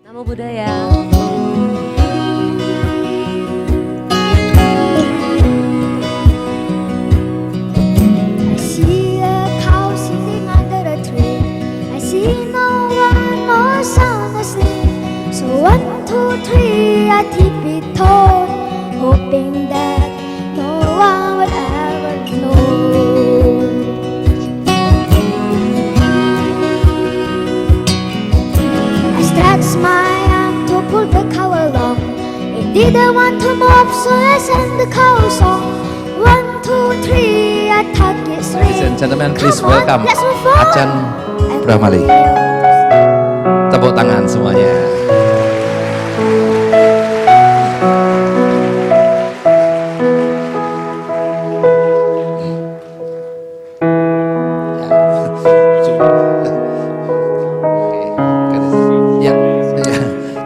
Namo Buddhaya. I see a cow sitting under a tree. I see no one, no sound asleep. So 1, 2, 3, I tiptoed, hoping that no one would ever know. I stretched my arm to pull the cow along. It didn't want to move, so I sang the cow song. 1, 2, 3, I tucked it straight. Ladies and gentlemen, please Come on, welcome let's move on. Achan Brahmali. Tepuk tangan semuanya.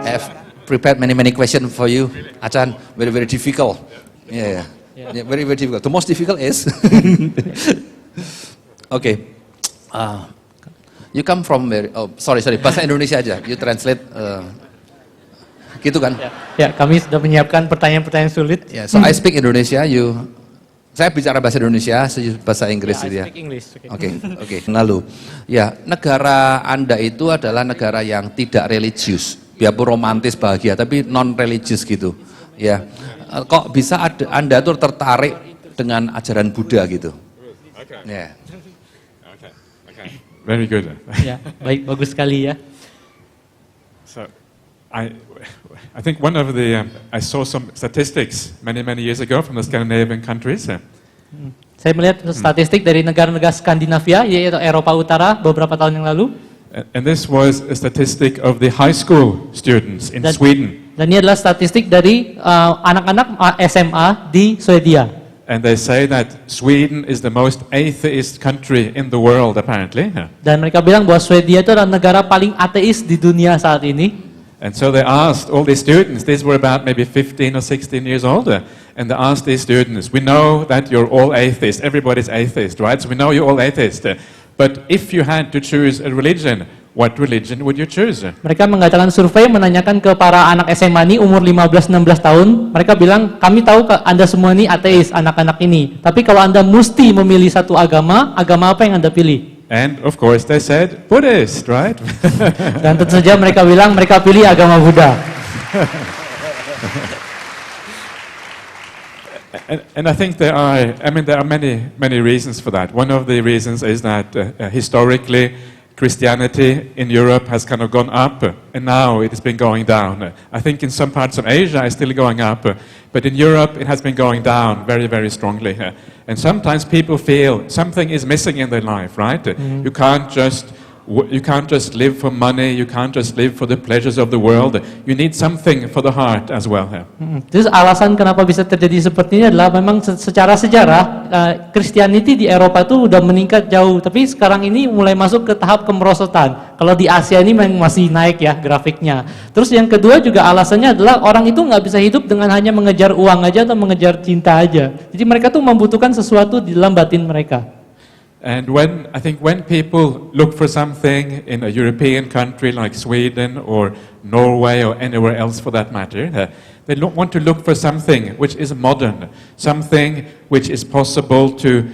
I have prepared many questions for you, Achan. Very difficult. Yeah. Very difficult. The most difficult is, okay. You come from sorry, bahasa Indonesia aja. You translate, gitu kan? Ya, kami sudah menyiapkan pertanyaan-pertanyaan sulit. Yeah, so I speak Indonesia. Saya bicara bahasa Indonesia, bahasa Inggris gitu ya. I speak English. Oke. Lalu, ya negara Anda itu adalah negara yang tidak religius, biarpun romantis bahagia, tapi non religius gitu. Ya, kok bisa Anda tuh tertarik dengan ajaran Buddha gitu? Ya. Okay. Very good. Ya, baik, bagus sekali ya. So, I think one of the I saw some statistics many years ago from the Scandinavian countries. Saya melihat statistik dari negara-negara Skandinavia, yaitu Eropa Utara, beberapa tahun yang lalu. And this was a statistic of the high school students in Sweden. Dan ini adalah statistik dari anak-anak SMA di Swedia. And they say that Sweden is the most atheist country in the world, apparently. Dan mereka bilang bahwa Swedia itu adalah negara paling ateis di dunia saat ini. And so they asked all these students, these were about maybe 15 or 16 years older, and they asked these students, we know that you're all atheists, everybody's atheist, right? So we know you're all atheists, but if you had to choose a religion, what religion would you choose? Mereka mengadakan survei menanyakan ke para anak SMA ini umur 15-16 tahun. Mereka bilang, kami tahu Anda semua ini ateis, anak-anak ini. Tapi kalau Anda mesti memilih satu agama apa yang Anda pilih? And of course they said Buddhist, right? Dan tentu saja mereka bilang mereka pilih agama Buddha. And I think there are many reasons for that. One of the reasons is that historically Christianity in Europe has kind of gone up, and now it has been going down. I think in some parts of Asia it's still going up, but in Europe it has been going down very strongly. And sometimes people feel something is missing in their life, right? You can't just live for money, you can't just live for the pleasures of the world. You need something for the heart as well. Terus alasan kenapa bisa terjadi seperti ini adalah memang secara sejarah Christianity di Eropa itu udah meningkat jauh, tapi sekarang ini mulai masuk ke tahap kemerosotan. Kalau di Asia ini memang masih naik ya grafiknya. Terus yang kedua juga alasannya adalah orang itu nggak bisa hidup dengan hanya mengejar uang aja atau mengejar cinta aja. Jadi mereka tuh membutuhkan sesuatu di dalam batin mereka. And when people look for something in a European country like Sweden or Norway or anywhere else for that matter, they want to look for something which is modern, something which is possible to,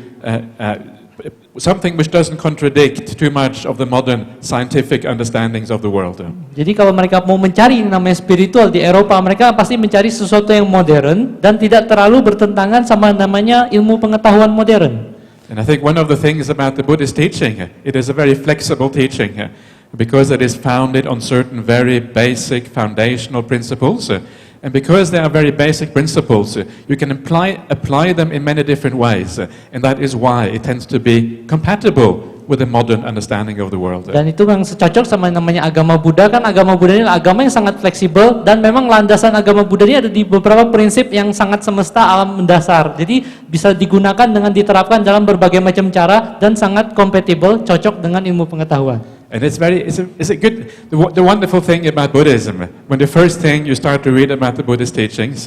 something which doesn't contradict too much of the modern scientific understandings of the world. Jadi kalau mereka mau mencari namanya spiritual di Eropa, mereka pasti mencari sesuatu yang modern dan tidak terlalu bertentangan sama namanya ilmu pengetahuan modern. And I think one of the things about the Buddhist teaching, it is a very flexible teaching because it is founded on certain very basic foundational principles. And because they are very basic principles, you can apply them in many different ways. And that is why it tends to be compatible with the modern understanding of the world. Dan itu yang cocok sama namanya agama Buddha, kan agama Buddha ini agama yang sangat fleksibel dan memang landasan agama Buddha ini ada di beberapa prinsip yang sangat semesta alam mendasar. Jadi bisa digunakan dengan diterapkan dalam berbagai macam cara dan sangat compatible, cocok dengan ilmu pengetahuan. And it's a good, the wonderful thing about Buddhism, when the first thing you start to read about the Buddhist teachings,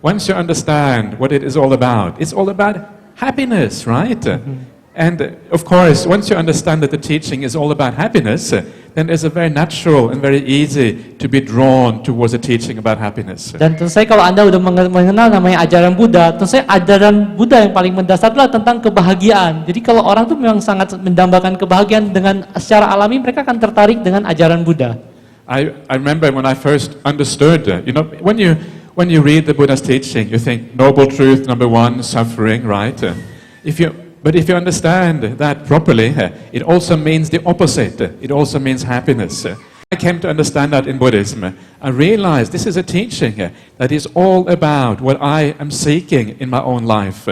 once you understand what it is all about, it's all about happiness, right? And of course, once you understand that the teaching is all about happiness, then it's a very natural and very easy to be drawn towards a teaching about happiness. Dan tentu saja kalau Anda udah mengenal namanya ajaran Buddha, tentu saja ajaran Buddha yang paling mendasar adalah tentang kebahagiaan. Jadi kalau orang tuh memang sangat mendambakan kebahagiaan dengan secara alami, mereka akan tertarik dengan ajaran Buddha. I remember when I first understood, when you read the Buddha's teaching, you think noble truth number one, suffering, right? But if you understand that properly, it also means the opposite. It also means happiness. I came to understand that in Buddhism. I realized this is a teaching that is all about what I am seeking in my own life.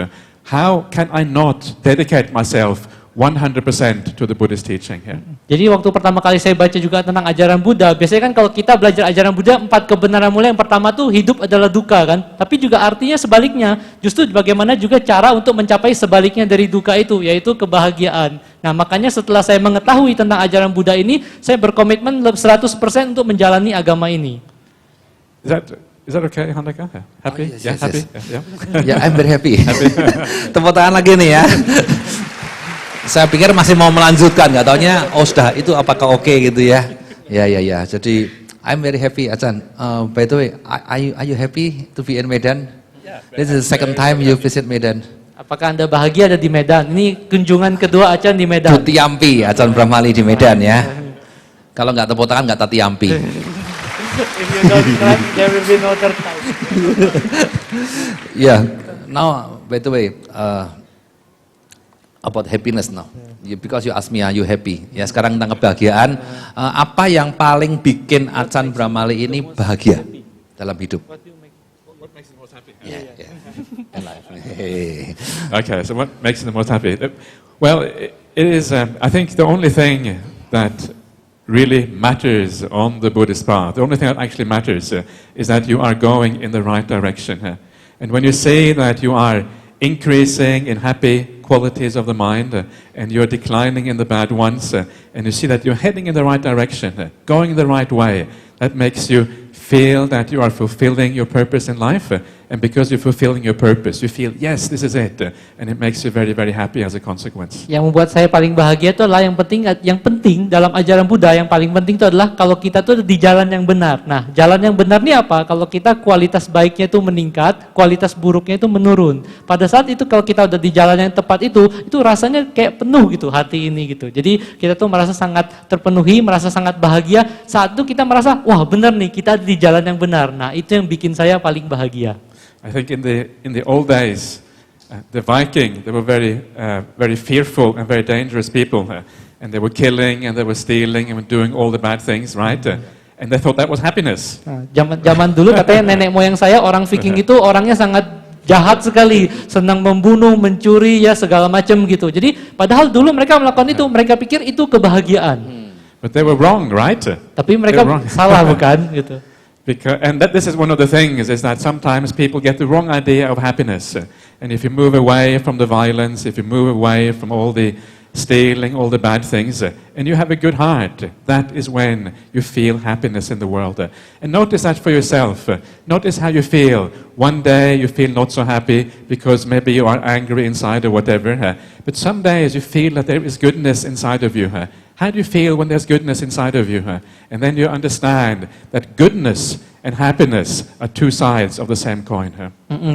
How can I not dedicate myself 100% to the Buddhist teaching here? Jadi waktu pertama kali saya baca juga tentang ajaran Buddha, biasanya kan kalau kita belajar ajaran Buddha, 4 kebenaran mulia yang pertama tuh hidup adalah duka kan, tapi juga artinya sebaliknya, justru bagaimana juga cara untuk mencapai sebaliknya dari duka itu, yaitu kebahagiaan. Nah makanya setelah saya mengetahui tentang ajaran Buddha ini, saya berkomitmen 100% untuk menjalani agama ini. Is that okay, Handaka? Happy? Yes, Happy? yes. Yeah. Ya, I'm very happy. Tepuk tangan lagi nih ya. Saya pikir masih mau melanjutkan, nggak taunya, sudah itu apakah oke gitu ya? Ya. Jadi I'm very happy, Achan. By the way, are you happy to be in Medan? This is the second time you visit Medan. Apakah Anda bahagia ada di Medan? Ini kunjungan kedua Achan di Medan. Tutiampi, Achan Brahmali di Medan ya. Kalau nggak tepuk tangan nggak tatiampi. If you don't clap, there will be no third time. Yeah. Now, by the way, about happiness now. Because you ask me, are you happy? Ya sekarang tentang kebahagiaan. Apa yang paling bikin Achan Brahmali ini bahagia dalam hidup? What makes you most happy? Yeah. In life. Okay, so what makes you the most happy? Well, it is, I think the only thing that really matters on the Buddhist path, the only thing that actually matters is that you are going in the right direction. And when you say that you are increasing in happy qualities of the mind and you're declining in the bad ones and you see that you're heading in the right direction, going in the right way, that makes you feel that you are fulfilling your purpose in life and because you're fulfilling your purpose, you feel, yes, this is it, and it makes you very, very happy as a consequence. Yang membuat saya paling bahagia itu adalah yang penting dalam ajaran Buddha, yang paling penting itu adalah kalau kita tuh di jalan yang benar. Nah, jalan yang benar ini apa? Kalau kita kualitas baiknya itu meningkat, kualitas buruknya itu menurun. Pada saat itu kalau kita udah di jalan yang tepat itu rasanya kayak penuh gitu hati ini gitu. Jadi kita tuh merasa sangat terpenuhi, merasa sangat bahagia. Saat itu kita merasa, wah benar nih, kita di jalan yang benar. Nah, itu yang bikin saya paling bahagia. I think in the old days, the Viking, they were very fearful and very dangerous people, and they were killing and they were stealing and were doing all the bad things, right? And they thought that was happiness. Nah, zaman dulu katanya nenek moyang saya orang Viking itu orangnya sangat jahat sekali, senang membunuh, mencuri, ya segala macam gitu. Jadi padahal dulu mereka melakukan itu, mereka pikir itu kebahagiaan. But they were wrong, right? Tapi mereka salah bukan gitu. And this is one of the things, is that sometimes people get the wrong idea of happiness. And if you move away from the violence, if you move away from all the stealing, all the bad things, and you have a good heart, that is when you feel happiness in the world. And notice that for yourself. Notice how you feel. One day you feel not so happy because maybe you are angry inside or whatever. But some days you feel that there is goodness inside of you. How do you feel when there's goodness inside of you? And then you understand that goodness and happiness are two sides of the same coin.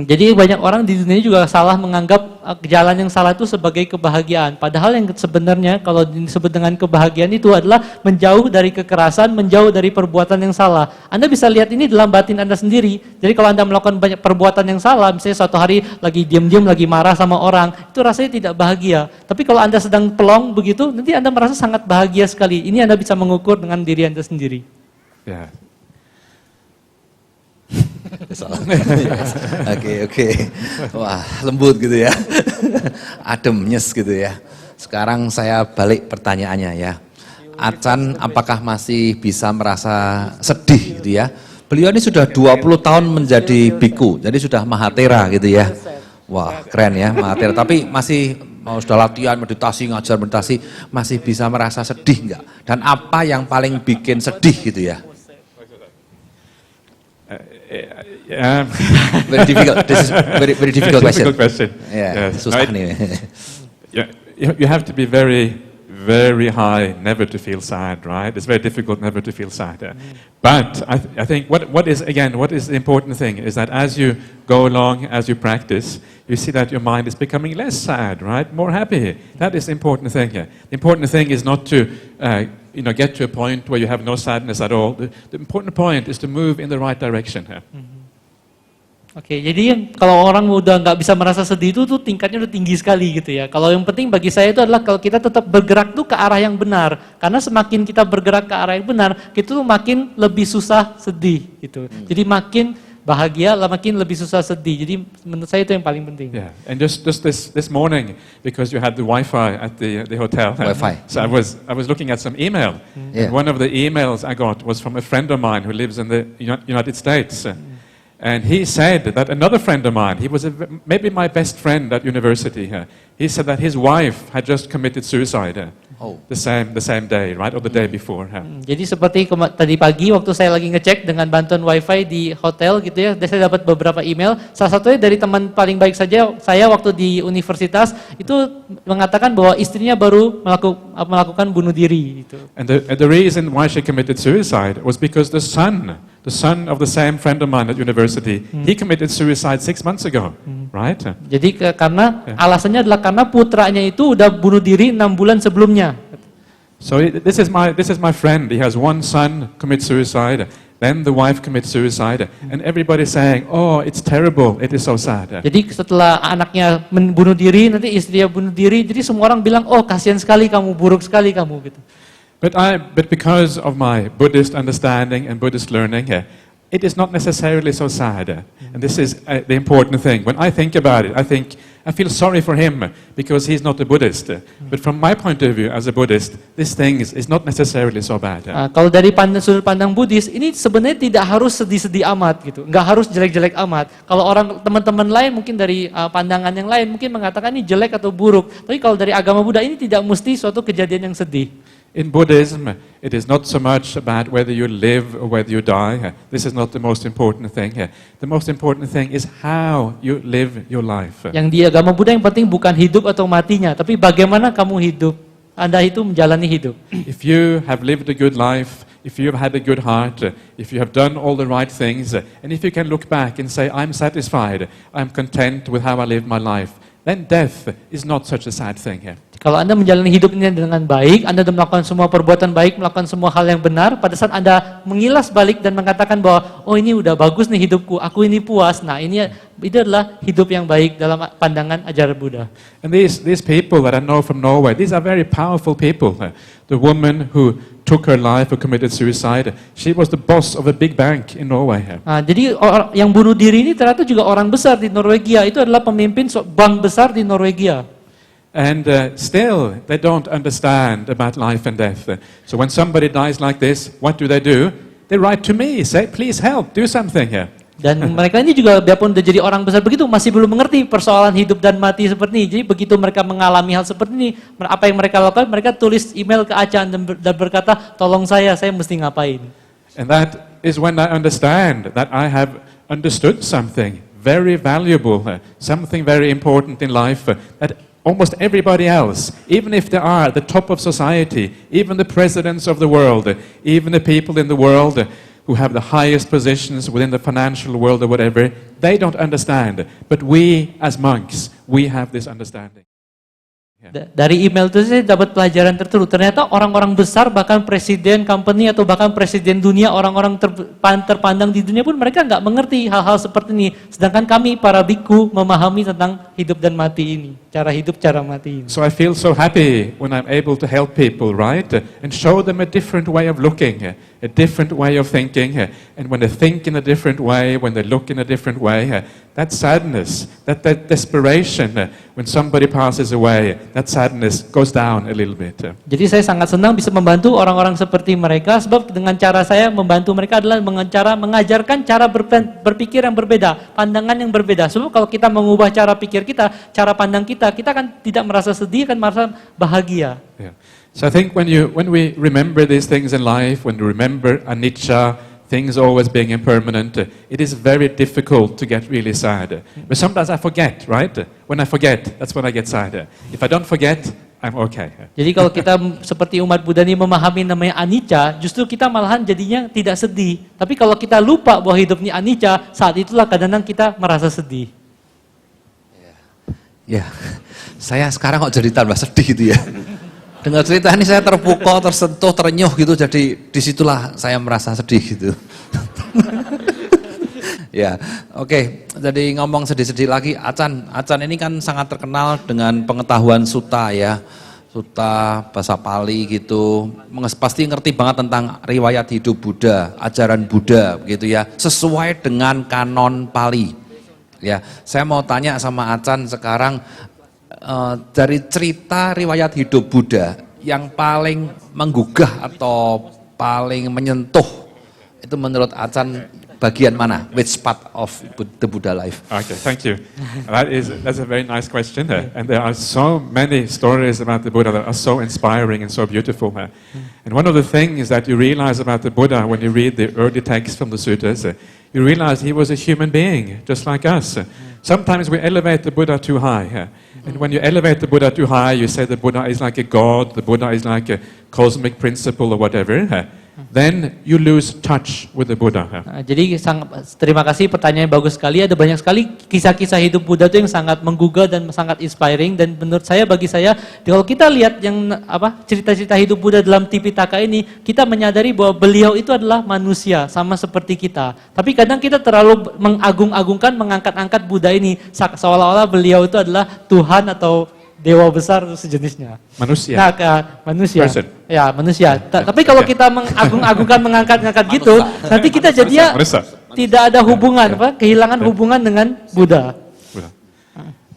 Jadi banyak orang di dunia juga salah menganggap jalan yang salah itu sebagai kebahagiaan. Padahal yang sebenarnya kalau disebut dengan kebahagiaan itu adalah menjauh dari kekerasan, menjauh dari perbuatan yang salah. Anda bisa lihat ini dalam batin Anda sendiri. Jadi kalau Anda melakukan banyak perbuatan yang salah, misalnya suatu hari lagi diam-diam, lagi marah sama orang, itu rasanya tidak bahagia. Tapi kalau Anda sedang pelong begitu, nanti Anda merasa sangat bahagia sekali. Ini Anda bisa mengukur dengan diri Anda sendiri. Yeah. Oke. Wah, lembut gitu ya. Adem, nyes gitu ya. Sekarang saya balik pertanyaannya ya. Achan apakah masih bisa merasa sedih gitu ya? Beliau ini sudah 20 tahun menjadi biku, jadi sudah mahatera gitu ya. Wah, keren ya mahatera, tapi masih mau sudah latihan meditasi, ngajar meditasi, masih bisa merasa sedih enggak? Dan apa yang paling bikin sedih gitu ya? Very difficult. This is very difficult question. Difficult question. Yeah, susah nih. You have to be very, very high never to feel sad, right? It's very difficult never to feel sad. But I think what is the important thing is that as you go along, as you practice, you see that your mind is becoming less sad, right? More happy. That is the important thing here. The important thing is not to get to a point where you have no sadness at all. The important point is to move in the right direction here. Oke, jadi kalau orang udah nggak bisa merasa sedih itu tuh tingkatnya udah tinggi sekali gitu ya. Kalau yang penting bagi saya itu adalah kalau kita tetap bergerak tuh ke arah yang benar. Karena semakin kita bergerak ke arah yang benar, kita tuh makin lebih susah sedih gitu. Jadi makin bahagia, makin lebih susah sedih. Jadi menurut saya itu yang paling penting. Yeah, and just this morning, because you had the Wi-Fi at the hotel, Wi-Fi. so I was looking at some email. Yeah. And one of the emails I got was from a friend of mine who lives in the United States. And he said that another friend of mine, he was maybe my best friend at university here, he said that his wife had just committed suicide the same day, right, or the day before. Jadi seperti tadi pagi waktu saya lagi ngecek dengan bantuan wifi di hotel gitu ya, saya dapat beberapa email. Salah satunya dari teman paling baik saya waktu di universitas itu mengatakan bahwa istrinya baru melakukan bunuh diri. Gitu. And the reason why she committed suicide was because the son of the same friend of mine at university, he committed suicide 6 months ago, right? Jadi karena alasannya adalah karena putranya itu udah bunuh diri 6 bulan sebelumnya. So this is my friend. He has one son commit suicide, then the wife commits suicide, and everybody's saying, "Oh, it's terrible. It is so sad." Jadi setelah anaknya bunuh diri, nanti istrinya bunuh diri, jadi semua orang bilang, "Oh, kasihan sekali kamu, buruk sekali kamu." gitu. But because of my Buddhist understanding and Buddhist learning, it is not necessarily so sad. And this is the important thing. When I think about it, I feel sorry for him because he's not a Buddhist. But from my point of view as a Buddhist, this thing is not necessarily so bad. Kalau dari sudut pandang Buddhis, ini sebenarnya tidak harus sedih-sedih amat gitu, nggak harus jelek-jelek amat. Kalau teman-teman lain mungkin dari pandangan yang lain mungkin mengatakan ini jelek atau buruk. Tapi kalau dari agama Buddha ini tidak mesti suatu kejadian yang sedih. In Buddhism, it is not so much about whether you live or whether you die. This is not the most important thing. The most important thing is how you live your life. Yang di agama Buddha yang penting bukan hidup atau matinya, tapi bagaimana kamu hidup. Anda itu menjalani hidup. If you have lived a good life, if you have had a good heart, if you have done all the right things, and if you can look back and say, I'm satisfied, I'm content with how I live my life, then death is not such a sad thing here. Kalau Anda menjalani hidupnya dengan baik, Anda sudah melakukan semua perbuatan baik, melakukan semua hal yang benar, pada saat Anda mengilas balik dan mengatakan bahwa, oh ini udah bagus nih hidupku, aku ini puas, nah ini adalah hidup yang baik dalam pandangan ajaran Buddha. And these people that I know from Norway, these are very powerful people. The woman who took her life, who committed suicide, she was the boss of a big bank in Norway. Nah, jadi yang bunuh diri ini ternyata juga orang besar di Norwegia, itu adalah pemimpin bank besar di Norwegia. And still, they don't understand about life and death. So when somebody dies like this, what do? They write to me, say, please help, do something here. Dan mereka ini juga biarpun udah jadi orang besar begitu, masih belum mengerti persoalan hidup dan mati seperti ini. Jadi begitu mereka mengalami hal seperti ini, apa yang mereka lakukan, mereka tulis email ke Achan dan berkata, tolong saya mesti ngapain. And that is when I understand that I have understood something very valuable, something very important in life, that almost everybody else, even if they are at the top of society, even the presidents of the world, even the people in the world who have the highest positions within the financial world or whatever, they don't understand. But we as monks, we have this understanding. Dari email itu saya dapat pelajaran tertentu. Ternyata orang-orang besar, bahkan presiden company atau bahkan presiden dunia, orang-orang terpandang di dunia pun mereka nggak mengerti hal-hal seperti ini. Sedangkan kami para biku memahami tentang hidup dan mati ini, cara hidup, cara mati ini. So I feel so happy when I'm able to help people, right? And show them a different way of looking, a different way of thinking. And when they think in a different way, when they look in a different way, that sadness, that desperation, when somebody passes away, that sadness goes down a little bit. Jadi saya sangat senang bisa membantu orang-orang seperti mereka, sebab dengan cara saya membantu mereka adalah mengajarkan cara berpikir yang berbeda, pandangan yang berbeda. Sebab kalau kita mengubah cara pikir kita, cara pandang kita akan tidak merasa sedih, akan merasa bahagia. Yeah. So I think when we remember these things in life, when we remember anicca, things always being impermanent, it is very difficult to get really sad. But sometimes I forget, right? When I forget, that's when I get sad. If I don't forget, I'm okay. Jadi kalau kita seperti umat Buddha ini memahami namanya anicca, justru kita malahan jadinya tidak sedih. Tapi kalau kita lupa bahwa hidup ini anicca, saat itulah kadang-kadang kita merasa sedih. Ya, saya sekarang kok jadi tambah sedih gitu ya. Dengar cerita ini saya terpukau, tersentuh, terenyuh gitu, jadi disitulah saya merasa sedih gitu. Ya, oke. Jadi ngomong sedih-sedih lagi, Acan ini kan sangat terkenal dengan pengetahuan sutta ya, sutta bahasa Pali gitu. Pasti ngerti banget tentang riwayat hidup Buddha, ajaran Buddha gitu ya, sesuai dengan kanon Pali. Ya, saya mau tanya sama Acan sekarang dari cerita riwayat hidup Buddha yang paling menggugah atau paling menyentuh itu menurut Acan bagian mana? Which part of the Buddha life? Okay, thank you. That's a very nice question. And there are so many stories about the Buddha that are so inspiring and so beautiful. And one of the things that you realize about the Buddha when you read the early texts from the suttas, you realize he was a human being, just like us. Sometimes we elevate the Buddha too high. And when you elevate the Buddha too high, you say the Buddha is like a god, the Buddha is like a cosmic principle or whatever. Then you lose touch with the Buddha. Jadi terima kasih, pertanyaannya bagus sekali. Ada banyak sekali kisah-kisah hidup Buddha itu yang sangat menggugah dan sangat inspiring. Dan menurut saya, bagi saya, kalau kita lihat yang cerita-cerita hidup Buddha dalam Tipitaka ini, kita menyadari bahwa beliau itu adalah manusia sama seperti kita. Tapi kadang kita terlalu mengagung-agungkan, mengangkat-angkat Buddha ini seolah-olah beliau itu adalah Tuhan atau dewa besar atau sejenisnya. Manusia. Nah, manusia. Person. Ya, manusia. Tapi kalau kita mengagung-agungkan, mengangkat-angkat gitu, nanti kita jadinya tidak ada hubungan, kehilangan hubungan dengan Buddha.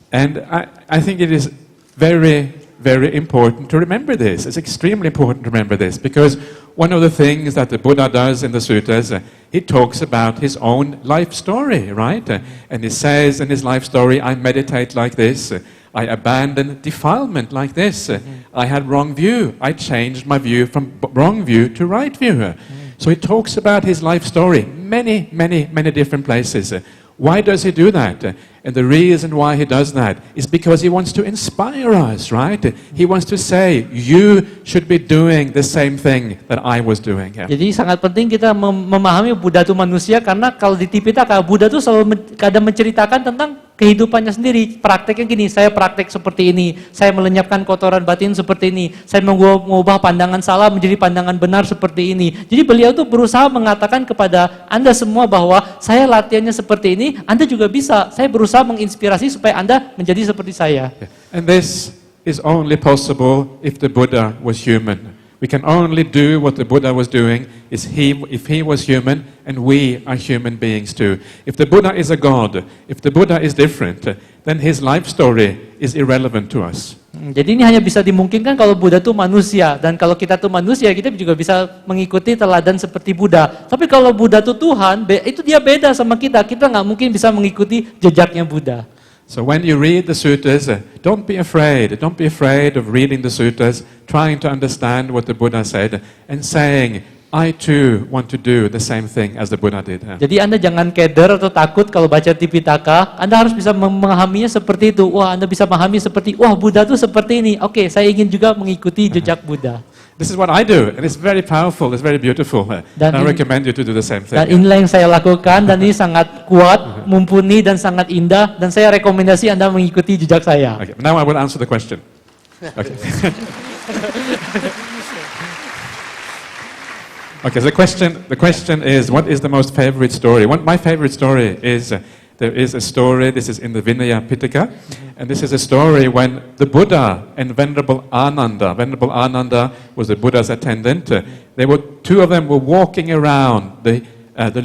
And I think it is very, very important to remember this. It's extremely important to remember this because one of the things that the Buddha does in the suttas, he talks about his own life story, right? And he says in his life story, I meditate like this. I abandoned defilement like this. I had wrong view. I changed my view from wrong view to right view. So he talks about his life story, many, many, many different places. Why does he do that? And the reason why he does that is because he wants to inspire us, right? He wants to say, you should be doing the same thing that I was doing. Jadi sangat penting kita memahami Buddha itu manusia, karena kalau di Tipitaka, Buddha itu selalu kadang menceritakan tentang kehidupannya sendiri. Prakteknya gini, saya praktek seperti ini, saya melenyapkan kotoran batin seperti ini, saya mengubah pandangan salah menjadi pandangan benar seperti ini. Jadi beliau tuh berusaha mengatakan kepada Anda semua bahwa saya latihannya seperti ini, Anda juga bisa. Saya berusaha menginspirasi supaya Anda menjadi seperti saya. And this is only possible if the Buddha was human. We can only do what the Buddha was doing if he was human, and we are human beings too. If the Buddha is a god, if the Buddha is different, then his life story is irrelevant to us. Jadi ini hanya bisa dimungkinkan kalau Buddha itu manusia, dan kalau kita tuh manusia, kita juga bisa mengikuti teladan seperti Buddha. Tapi kalau Buddha itu Tuhan, itu dia beda sama kita nggak mungkin bisa mengikuti jejaknya Buddha. So when you read the suttas, don't be afraid of reading the suttas, trying to understand what the Buddha said, and saying, I too want to do the same thing as the Buddha did. Jadi Anda jangan keder atau takut kalau baca Tipitaka, Anda harus bisa memahaminya seperti itu. Wah, Anda bisa memahami seperti, wah Buddha itu seperti ini. Oke, saya ingin juga mengikuti jejak Buddha. This is what I do, and it's very powerful, it's very beautiful. And I recommend you to do the same thing. Dan inilah yang saya lakukan, dan ini sangat kuat, mumpuni, dan sangat indah, dan saya rekomendasi Anda mengikuti jejak saya. Okay, now I will answer the question. Okay. Okay, the question is, what is the most favorite story? My favorite story is, there is a story, this is in the Vinaya Pitaka, and this is a story when the Buddha and Venerable Ananda was the Buddha's attendant, two of them were walking around the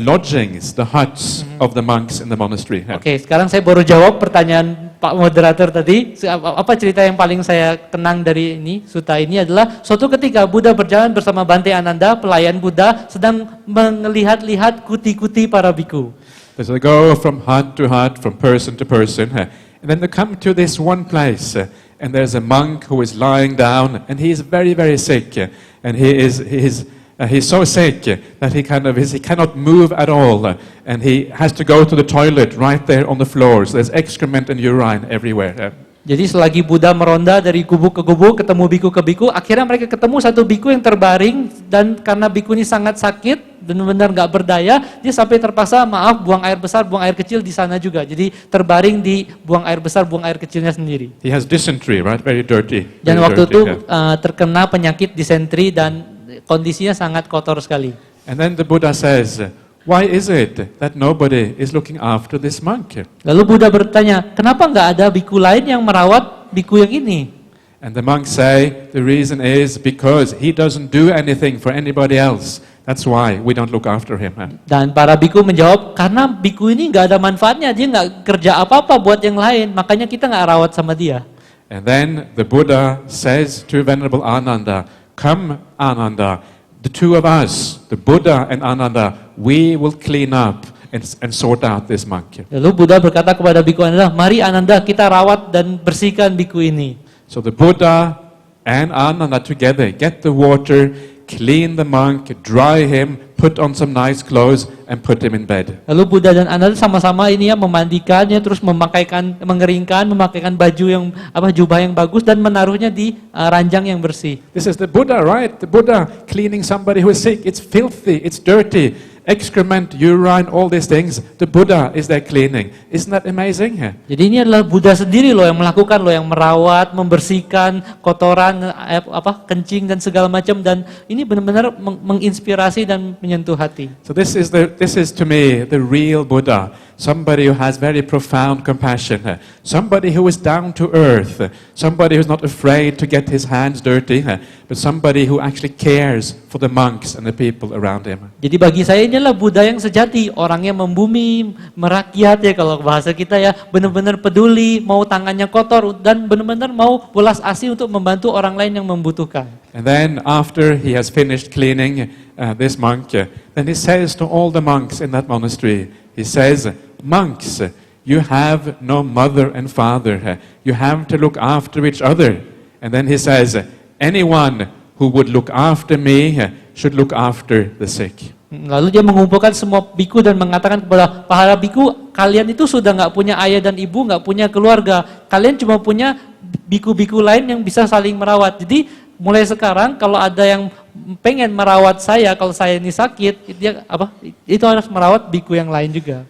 lodgings, the huts of the monks in the monastery. Oke, sekarang saya baru jawab pertanyaan Pak Moderator tadi. Apa cerita yang paling saya kenang dari ini, sutta ini adalah suatu ketika Buddha berjalan bersama Bante Ananda, pelayan Buddha, sedang melihat-lihat kuti-kuti para biku. So they go from hut to hut, from person to person, and then they come to this one place, and there's a monk who is lying down, and he is very, very sick, and he's so sick that he cannot move at all, and he has to go to the toilet right there on the floor. So there's excrement and urine everywhere. Jadi selagi Buddha meronda dari gubuk ke gubuk, ketemu biku ke biku, akhirnya mereka ketemu satu biku yang terbaring, dan karena biku ini sangat sakit, benar-benar nggak berdaya, dia sampai terpaksa buang air besar, buang air kecil di sana juga. Jadi terbaring di buang air besar, buang air kecilnya sendiri. He has dysentery, right? Very dirty. Dan Very waktu dirty, itu yeah. terkena penyakit disentri dan kondisinya sangat kotor sekali. And then the Buddha says, why is it that nobody is looking after this monk? Lalu Buddha bertanya, kenapa nggak ada biku lain yang merawat biku yang ini? And the monks say, the reason is because he doesn't do anything for anybody else. That's why we don't look after him. Dan para biku menjawab, karena biku ini nggak ada manfaatnya, dia nggak kerja apa-apa buat yang lain, makanya kita nggak rawat sama dia. And then the Buddha says to Venerable Ananda, come Ananda, the two of us, the Buddha and Ananda, we will clean up and sort out this monk. Lalu Buddha berkata kepada biku Ananda, mari Ananda kita rawat dan bersihkan biku ini. So the Buddha and Ananda together get the water, clean the monk, dry him, put on some nice clothes and put him in bed. Lalu Buddha dan Ananda sama-sama ini ya memandikannya, terus mengeringkan, memakaikan baju yang jubah yang bagus dan menaruhnya di ranjang yang bersih. This is the Buddha, right? The Buddha cleaning somebody who is sick. It's filthy, it's dirty. Excrement, urine, all these things. The Buddha is there cleaning. Isn't that amazing? Jadi ini adalah Buddha sendiri loh yang melakukan loh, yang merawat, membersihkan kotoran, kencing dan segala macam, dan ini benar-benar menginspirasi dan menyentuh hati. So this is to me the real Buddha. Somebody who has very profound compassion. Somebody who is down to earth. Somebody who's not afraid to get his hands dirty. But somebody who actually cares for the monks and the people around him. Jadi bagi saya inilah Buddha yang sejati, orangnya membumi, merakyat ya kalau bahasa kita ya, benar-benar peduli, mau tangannya kotor dan benar-benar mau welas asih untuk membantu orang lain yang membutuhkan. And then after he has finished cleaning this monk, then he says to all the monks in that monastery, he says, monks, you have no mother and father. You have to look after each other. And then he says, anyone who would look after me should look after the sick. Lalu dia mengumpulkan semua biku dan mengatakan kepada para biku, kalian itu sudah nggak punya ayah dan ibu, nggak punya keluarga. Kalian cuma punya biku-biku lain yang bisa saling merawat. Jadi mulai sekarang kalau ada yang pengen merawat saya, kalau saya ini sakit, itu harus merawat biku yang lain juga.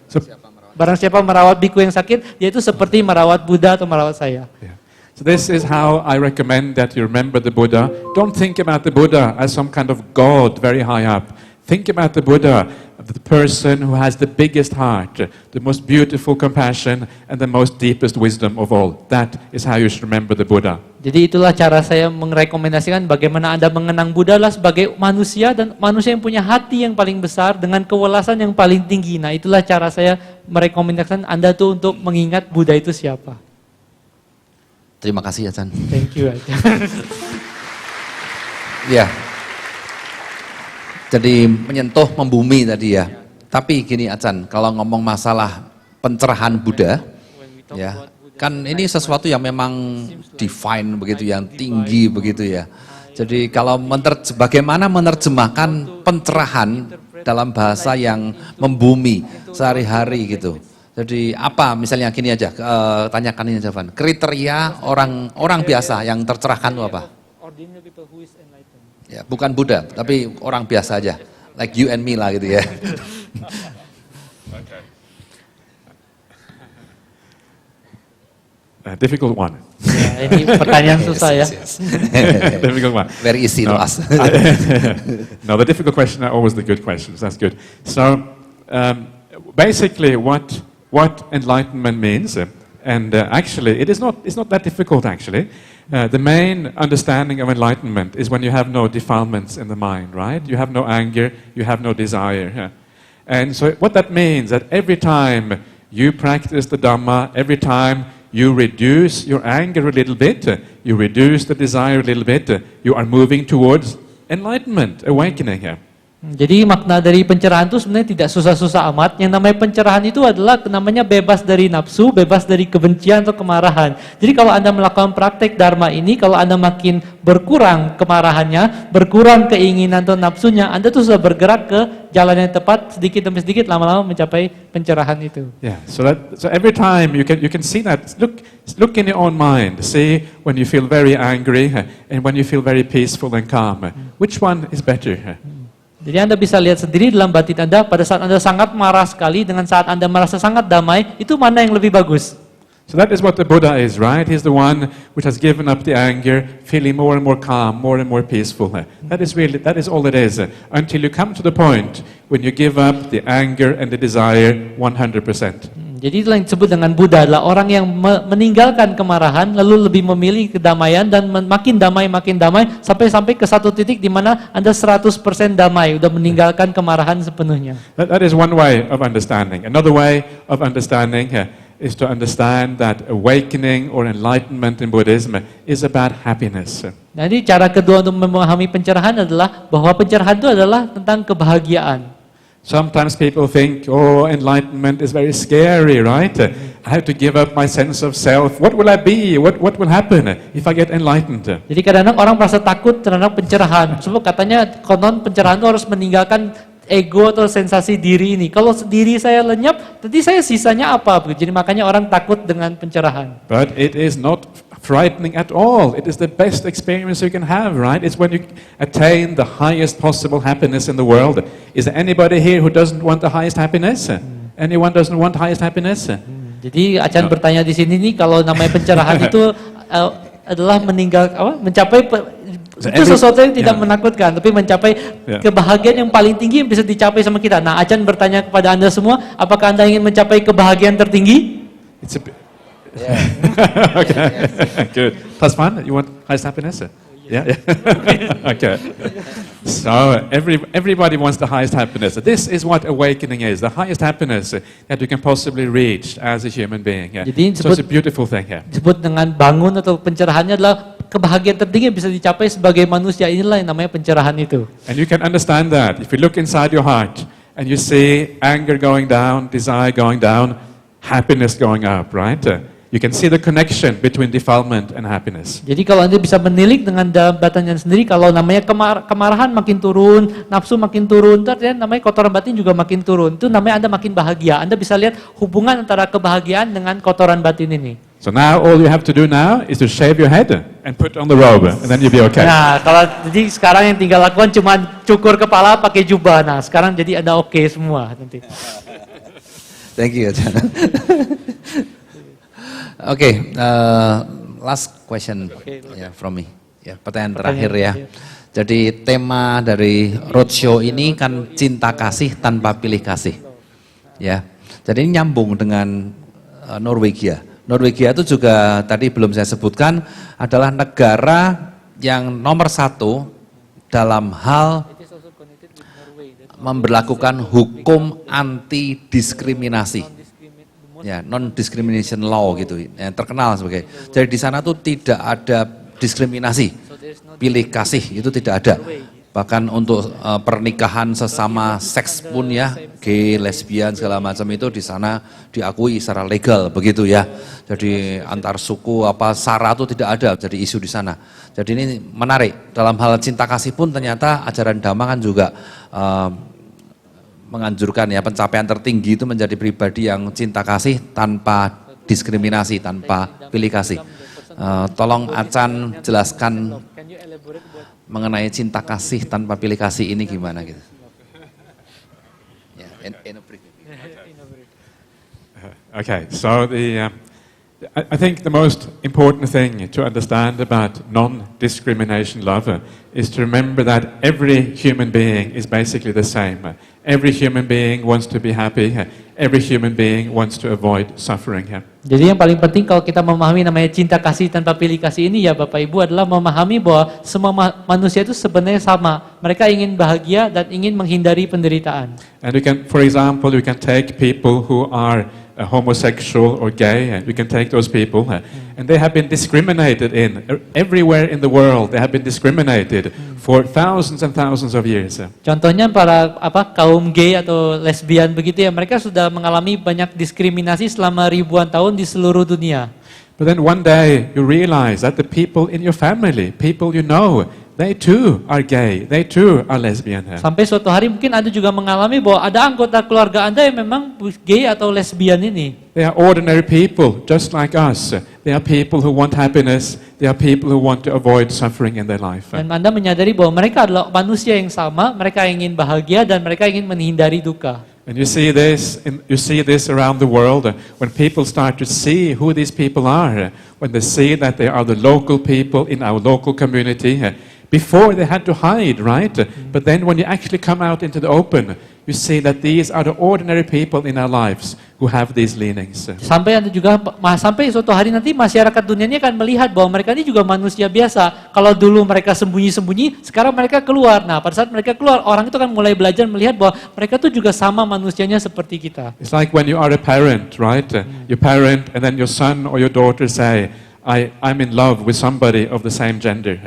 Barang siapa merawat biku yang sakit, dia itu seperti merawat Buddha atau merawat saya. Yeah. So this is how I recommend that you remember the Buddha. Don't think about the Buddha as some kind of God very high up. Think about the Buddha, the person who has the biggest heart, the most beautiful compassion, and the most deepest wisdom of all. That is how you should remember the Buddha. Jadi itulah cara saya merekomendasikan bagaimana Anda mengenang Buddha lah sebagai manusia, dan manusia yang punya hati yang paling besar dengan kewelasan yang paling tinggi. Nah itulah cara saya merekomendasikan Anda tuh untuk mengingat Buddha itu siapa. Terima kasih Achan. Thank you. Ya. Jadi menyentuh, membumi tadi ya. Tapi gini Achan, kalau ngomong masalah pencerahan Buddha, ya, kan ini sesuatu yang memang divine begitu, yang tinggi begitu ya. Jadi kalau bagaimana menerjemahkan pencerahan dalam bahasa yang membumi sehari-hari gitu. Jadi apa misalnya gini aja, tanyakan ini aja Van. Kriteria orang biasa yang tercerahkan itu apa? Ya, bukan Buddha, tapi orang biasa aja, like you and me lah gitu ya. Difficult one. Ya, ini pertanyaan susah ya. Difficult one. Very easy to ask. No, the difficult questions are always the good questions. That's good. So basically, what enlightenment means, and actually, it's not that difficult actually. The main understanding of enlightenment is when you have no defilements in the mind, right? You have no anger, you have no desire. And so what that means that every time you practice the Dhamma, every time you reduce your anger a little bit, you reduce the desire a little bit, you are moving towards enlightenment, awakening here. Jadi makna dari pencerahan itu sebenarnya tidak susah-susah amat. Yang namanya pencerahan itu adalah namanya bebas dari nafsu, bebas dari kebencian atau kemarahan. Jadi kalau Anda melakukan praktek dharma ini, kalau Anda makin berkurang kemarahannya, berkurang keinginan atau nafsunya, Anda tuh sudah bergerak ke jalan yang tepat, sedikit demi sedikit lama-lama mencapai pencerahan itu. Yeah, so every time you can see that. Look in your own mind. See when you feel very angry and when you feel very peaceful and calm. Which one is better? Jadi Anda bisa lihat sendiri dalam batin Anda, pada saat Anda sangat marah sekali dengan saat Anda merasa sangat damai, itu mana yang lebih bagus? So that is what the Buddha is, right? He's the one which has given up the anger, feeling more and more calm, more and more peaceful. That is all it is. Until you come to the point when you give up the anger and the desire 100%. Jadi itulah yang disebut dengan Buddha, adalah orang yang meninggalkan kemarahan, lalu lebih memilih kedamaian dan makin damai, sampai ke satu titik di mana Anda 100% damai, udah meninggalkan kemarahan sepenuhnya. That is one way of understanding. Another way of understanding is to understand that awakening or enlightenment in Buddhism is about happiness. Jadi cara kedua untuk memahami pencerahan adalah bahwa pencerahan itu adalah tentang kebahagiaan. Sometimes people think, oh, enlightenment is very scary, right? I have to give up my sense of self. What will I be? What will happen if I get enlightened? Jadi kadang-kadang orang merasa takut terhadap pencerahan. Sebab katanya konon pencerahan itu harus meninggalkan ego atau sensasi diri ini. Kalau diri saya lenyap, nanti saya sisanya apa? Jadi makanya orang takut dengan pencerahan. But it is not frightening at all. It is the best experience you can have, right? It's when you attain the highest possible happiness in the world. Is there anybody here who doesn't want the highest happiness? Anyone doesn't want highest happiness? Jadi Acan bertanya di sini nih, kalau namanya pencerahan itu adalah mencapai itu sesuatu yang tidak menakutkan, tapi mencapai kebahagiaan yang paling tinggi yang bisa dicapai sama kita. Nah, Acan bertanya kepada Anda semua, apakah Anda ingin mencapai kebahagiaan tertinggi? Okay, good. Plus one, you want highest happiness? Yeah. Okay. So everybody wants the highest happiness. This is what awakening is, the highest happiness that you can possibly reach as a human being. Jadi So it's a beautiful thing. Disebut dengan bangun atau pencerahannya adalah kebahagiaan tertinggi yang bisa dicapai sebagai manusia. Inilah yang namanya pencerahan itu. And you can understand that if you look inside your heart and you see anger going down, desire going down, happiness going up, right? You can see the connection between defilement and happiness. Jadi kalau Anda bisa menilik dengan dalam batinnya sendiri, kalau namanya kemarahan makin turun, nafsu makin turun, itu artinya namanya kotoran batin juga makin turun. Itu namanya Anda makin bahagia. Anda bisa lihat hubungan antara kebahagiaan dengan kotoran batin ini. So now all you have to do now is to shave your head and put on the robe, and then you'll be okay. Nah, jadi sekarang yang tinggal lakukan cuma cukur kepala pakai jubah. Nah, sekarang jadi Anda oke semua nanti. Thank you, Acan. Okay, last question from me. Pertanyaan terakhir ya. Jadi tema dari roadshow ini kan cinta kasih tanpa pilih kasih. Ya. Jadi ini nyambung dengan Norwegia. Norwegia itu juga tadi belum saya sebutkan adalah negara yang nomor 1 dalam hal memberlakukan hukum anti diskriminasi. Ya, non-discrimination law gitu, yang terkenal sebagai. Jadi di sana tuh tidak ada diskriminasi, pilih kasih itu tidak ada. Bahkan untuk pernikahan sesama seks pun ya, gay, lesbian segala macam itu di sana diakui secara legal begitu ya. Jadi antar suku sara itu tidak ada, jadi isu di sana. Jadi ini menarik. Dalam hal cinta kasih pun ternyata ajaran Dhamma kan juga menganjurkan ya pencapaian tertinggi itu menjadi pribadi yang cinta kasih tanpa diskriminasi, tanpa pilih kasih. Tolong Acan jelaskan mengenai cinta kasih tanpa pilih kasih ini gimana gitu. Okay, so I think the most important thing to understand about non-discrimination love is to remember that every human being is basically the same. Every human being wants to be happy. Every human being wants to avoid suffering. Jadi yang paling penting kalau kita memahami namanya cinta kasih tanpa pilih kasih ini ya Bapak Ibu adalah memahami bahwa semua manusia itu sebenarnya sama. Mereka ingin bahagia dan ingin menghindari penderitaan. And for example, you can take people who are homosexual or gay, you can take those people, and they have been discriminated in everywhere in the world. They have been discriminated for thousands and thousands of years. Contohnya para kaum gay atau lesbian begitu ya, mereka sudah mengalami banyak diskriminasi selama ribuan tahun di seluruh dunia. But then one day you realize that the people in your family, people you know, they too are gay, they too are lesbian. Sampai suatu hari mungkin Anda juga mengalami bahwa ada anggota keluarga Anda yang memang gay atau lesbian ini. They are ordinary people, just like us. They are people who want happiness. They are people who want to avoid suffering in their life. Dan Anda menyadari bahwa mereka adalah manusia yang sama, mereka ingin bahagia dan mereka ingin menghindari duka. And you see this around the world when people start to see who these people are, when they see that they are the local people in our local community. Before they had to hide, right? But then when you actually come out into the open, you see that these are the ordinary people in our lives who have these leanings. Sampai suatu hari nanti masyarakat dunia ini akan melihat bahwa mereka ini juga manusia biasa. Kalau dulu mereka sembunyi-sembunyi, sekarang mereka keluar. Nah, pada saat mereka keluar, orang itu akan mulai belajar melihat bahwa mereka itu juga sama manusianya seperti kita. It's like when you are a parent, right? You parent and then your son or your daughter say, I'm in love with somebody of the same gender.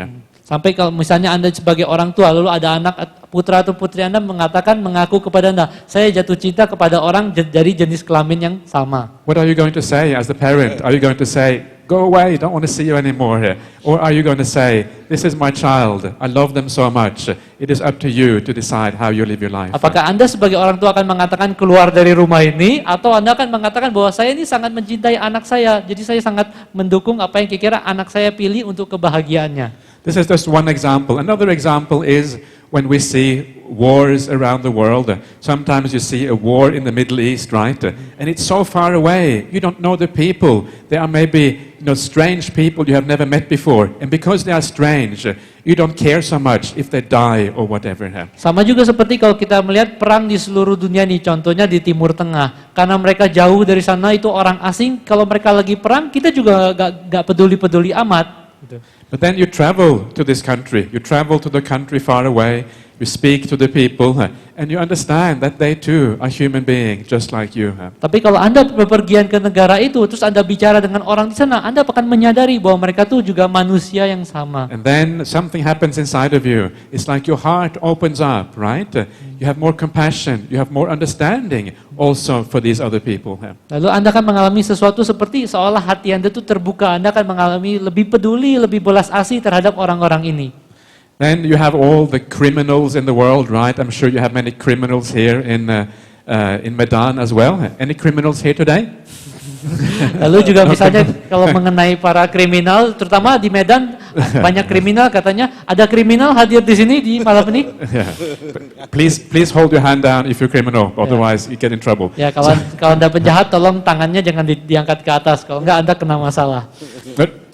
Sampai kalau misalnya Anda sebagai orang tua, lalu ada anak putra atau putri Anda mengaku kepada Anda, saya jatuh cinta kepada orang dari jenis kelamin yang sama. What are you going to say as the parent? Are you going to say, go away, don't want to see you anymore? Or are you going to say, this is my child, I love them so much, it is up to you to decide how you live your life? Apakah Anda sebagai orang tua akan mengatakan keluar dari rumah ini, atau Anda akan mengatakan bahwa saya ini sangat mencintai anak saya, jadi saya sangat mendukung apa yang kira-kira anak saya pilih untuk kebahagiaannya? This is just one example. Another example is when we see wars around the world. Sometimes you see a war in the Middle East, right? And it's so far away. You don't know the people. They are maybe strange people you have never met before. And because they are strange, you don't care so much if they die or whatever. Sama juga seperti kalau kita melihat perang di seluruh dunia nih, contohnya di Timur Tengah. Karena mereka jauh dari sana, itu orang asing. Kalau mereka lagi perang, kita juga gak peduli-peduli amat. But then you travel to this country, you travel to the country far away, you speak to the people, and you understand that they too are human beings just like you. Tapi kalau Anda bepergian ke negara itu, terus Anda bicara dengan orang di sana, Anda akan menyadari bahwa mereka tuh juga manusia yang sama. And then something happens inside of you. It's like your heart opens up, right? You have more compassion, you have more understanding also for these other people. Lalu Anda akan mengalami sesuatu seperti seolah hati Anda tuh terbuka, Anda akan mengalami lebih peduli, lebih belas asih terhadap orang-orang ini. Then you have all the criminals in the world, right? I'm sure you have many criminals here in Medan as well. Any criminals here today? Lalu juga misalnya kalau mengenai para kriminal, terutama di Medan banyak kriminal, katanya ada kriminal hadir di sini di malam ini. Yeah. Please hold your hand down if you're criminal, otherwise you get in trouble. Ya, kalau Anda penjahat, tolong tangannya jangan diangkat ke atas, kalau enggak Anda kena masalah.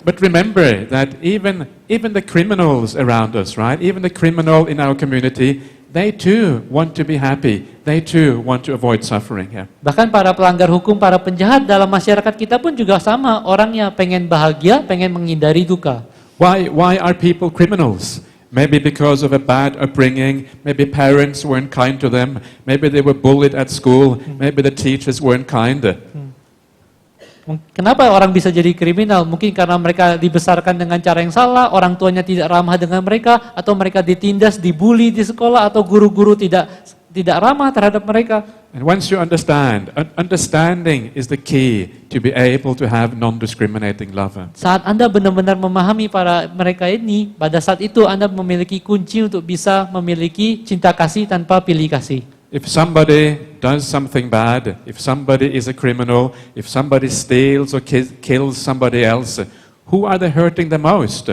But remember that even the criminals around us, right? Even the criminal in our community, they too want to be happy. They too want to avoid suffering. Yeah. Bahkan para pelanggar hukum, para penjahat dalam masyarakat kita pun juga sama. Orangnya pengen bahagia, pengen menghindari duka. Why are people criminals? Maybe because of a bad upbringing, maybe parents weren't kind to them, maybe they were bullied at school, maybe the teachers weren't kind. Kenapa orang bisa jadi kriminal? Mungkin karena mereka dibesarkan dengan cara yang salah, orang tuanya tidak ramah dengan mereka, atau mereka ditindas, dibully di sekolah, atau guru-guru tidak ramah terhadap mereka. And once you understand, understanding is the key to be able to have non-discriminating love. Saat Anda benar-benar memahami para mereka ini, pada saat itu Anda memiliki kunci untuk bisa memiliki cinta kasih tanpa pilih kasih. If somebody does something bad, if somebody is a criminal, if somebody steals or kills somebody else, who are they hurting the most?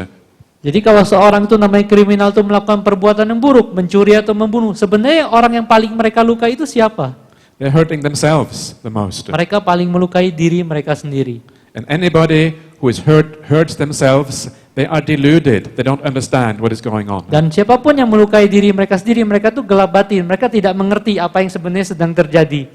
Jadi kalau seorang itu namanya kriminal itu melakukan perbuatan yang buruk, mencuri atau membunuh, sebenarnya orang yang paling mereka lukai itu siapa? They're hurting themselves the most. Mereka paling melukai diri mereka sendiri. And anybody who is hurts themselves, they are deluded. They don't understand what is going on. Dan siapapun yang melukai diri mereka sendiri, mereka tuh gelap batin. Mereka tidak mengerti apa yang sebenarnya sedang terjadi.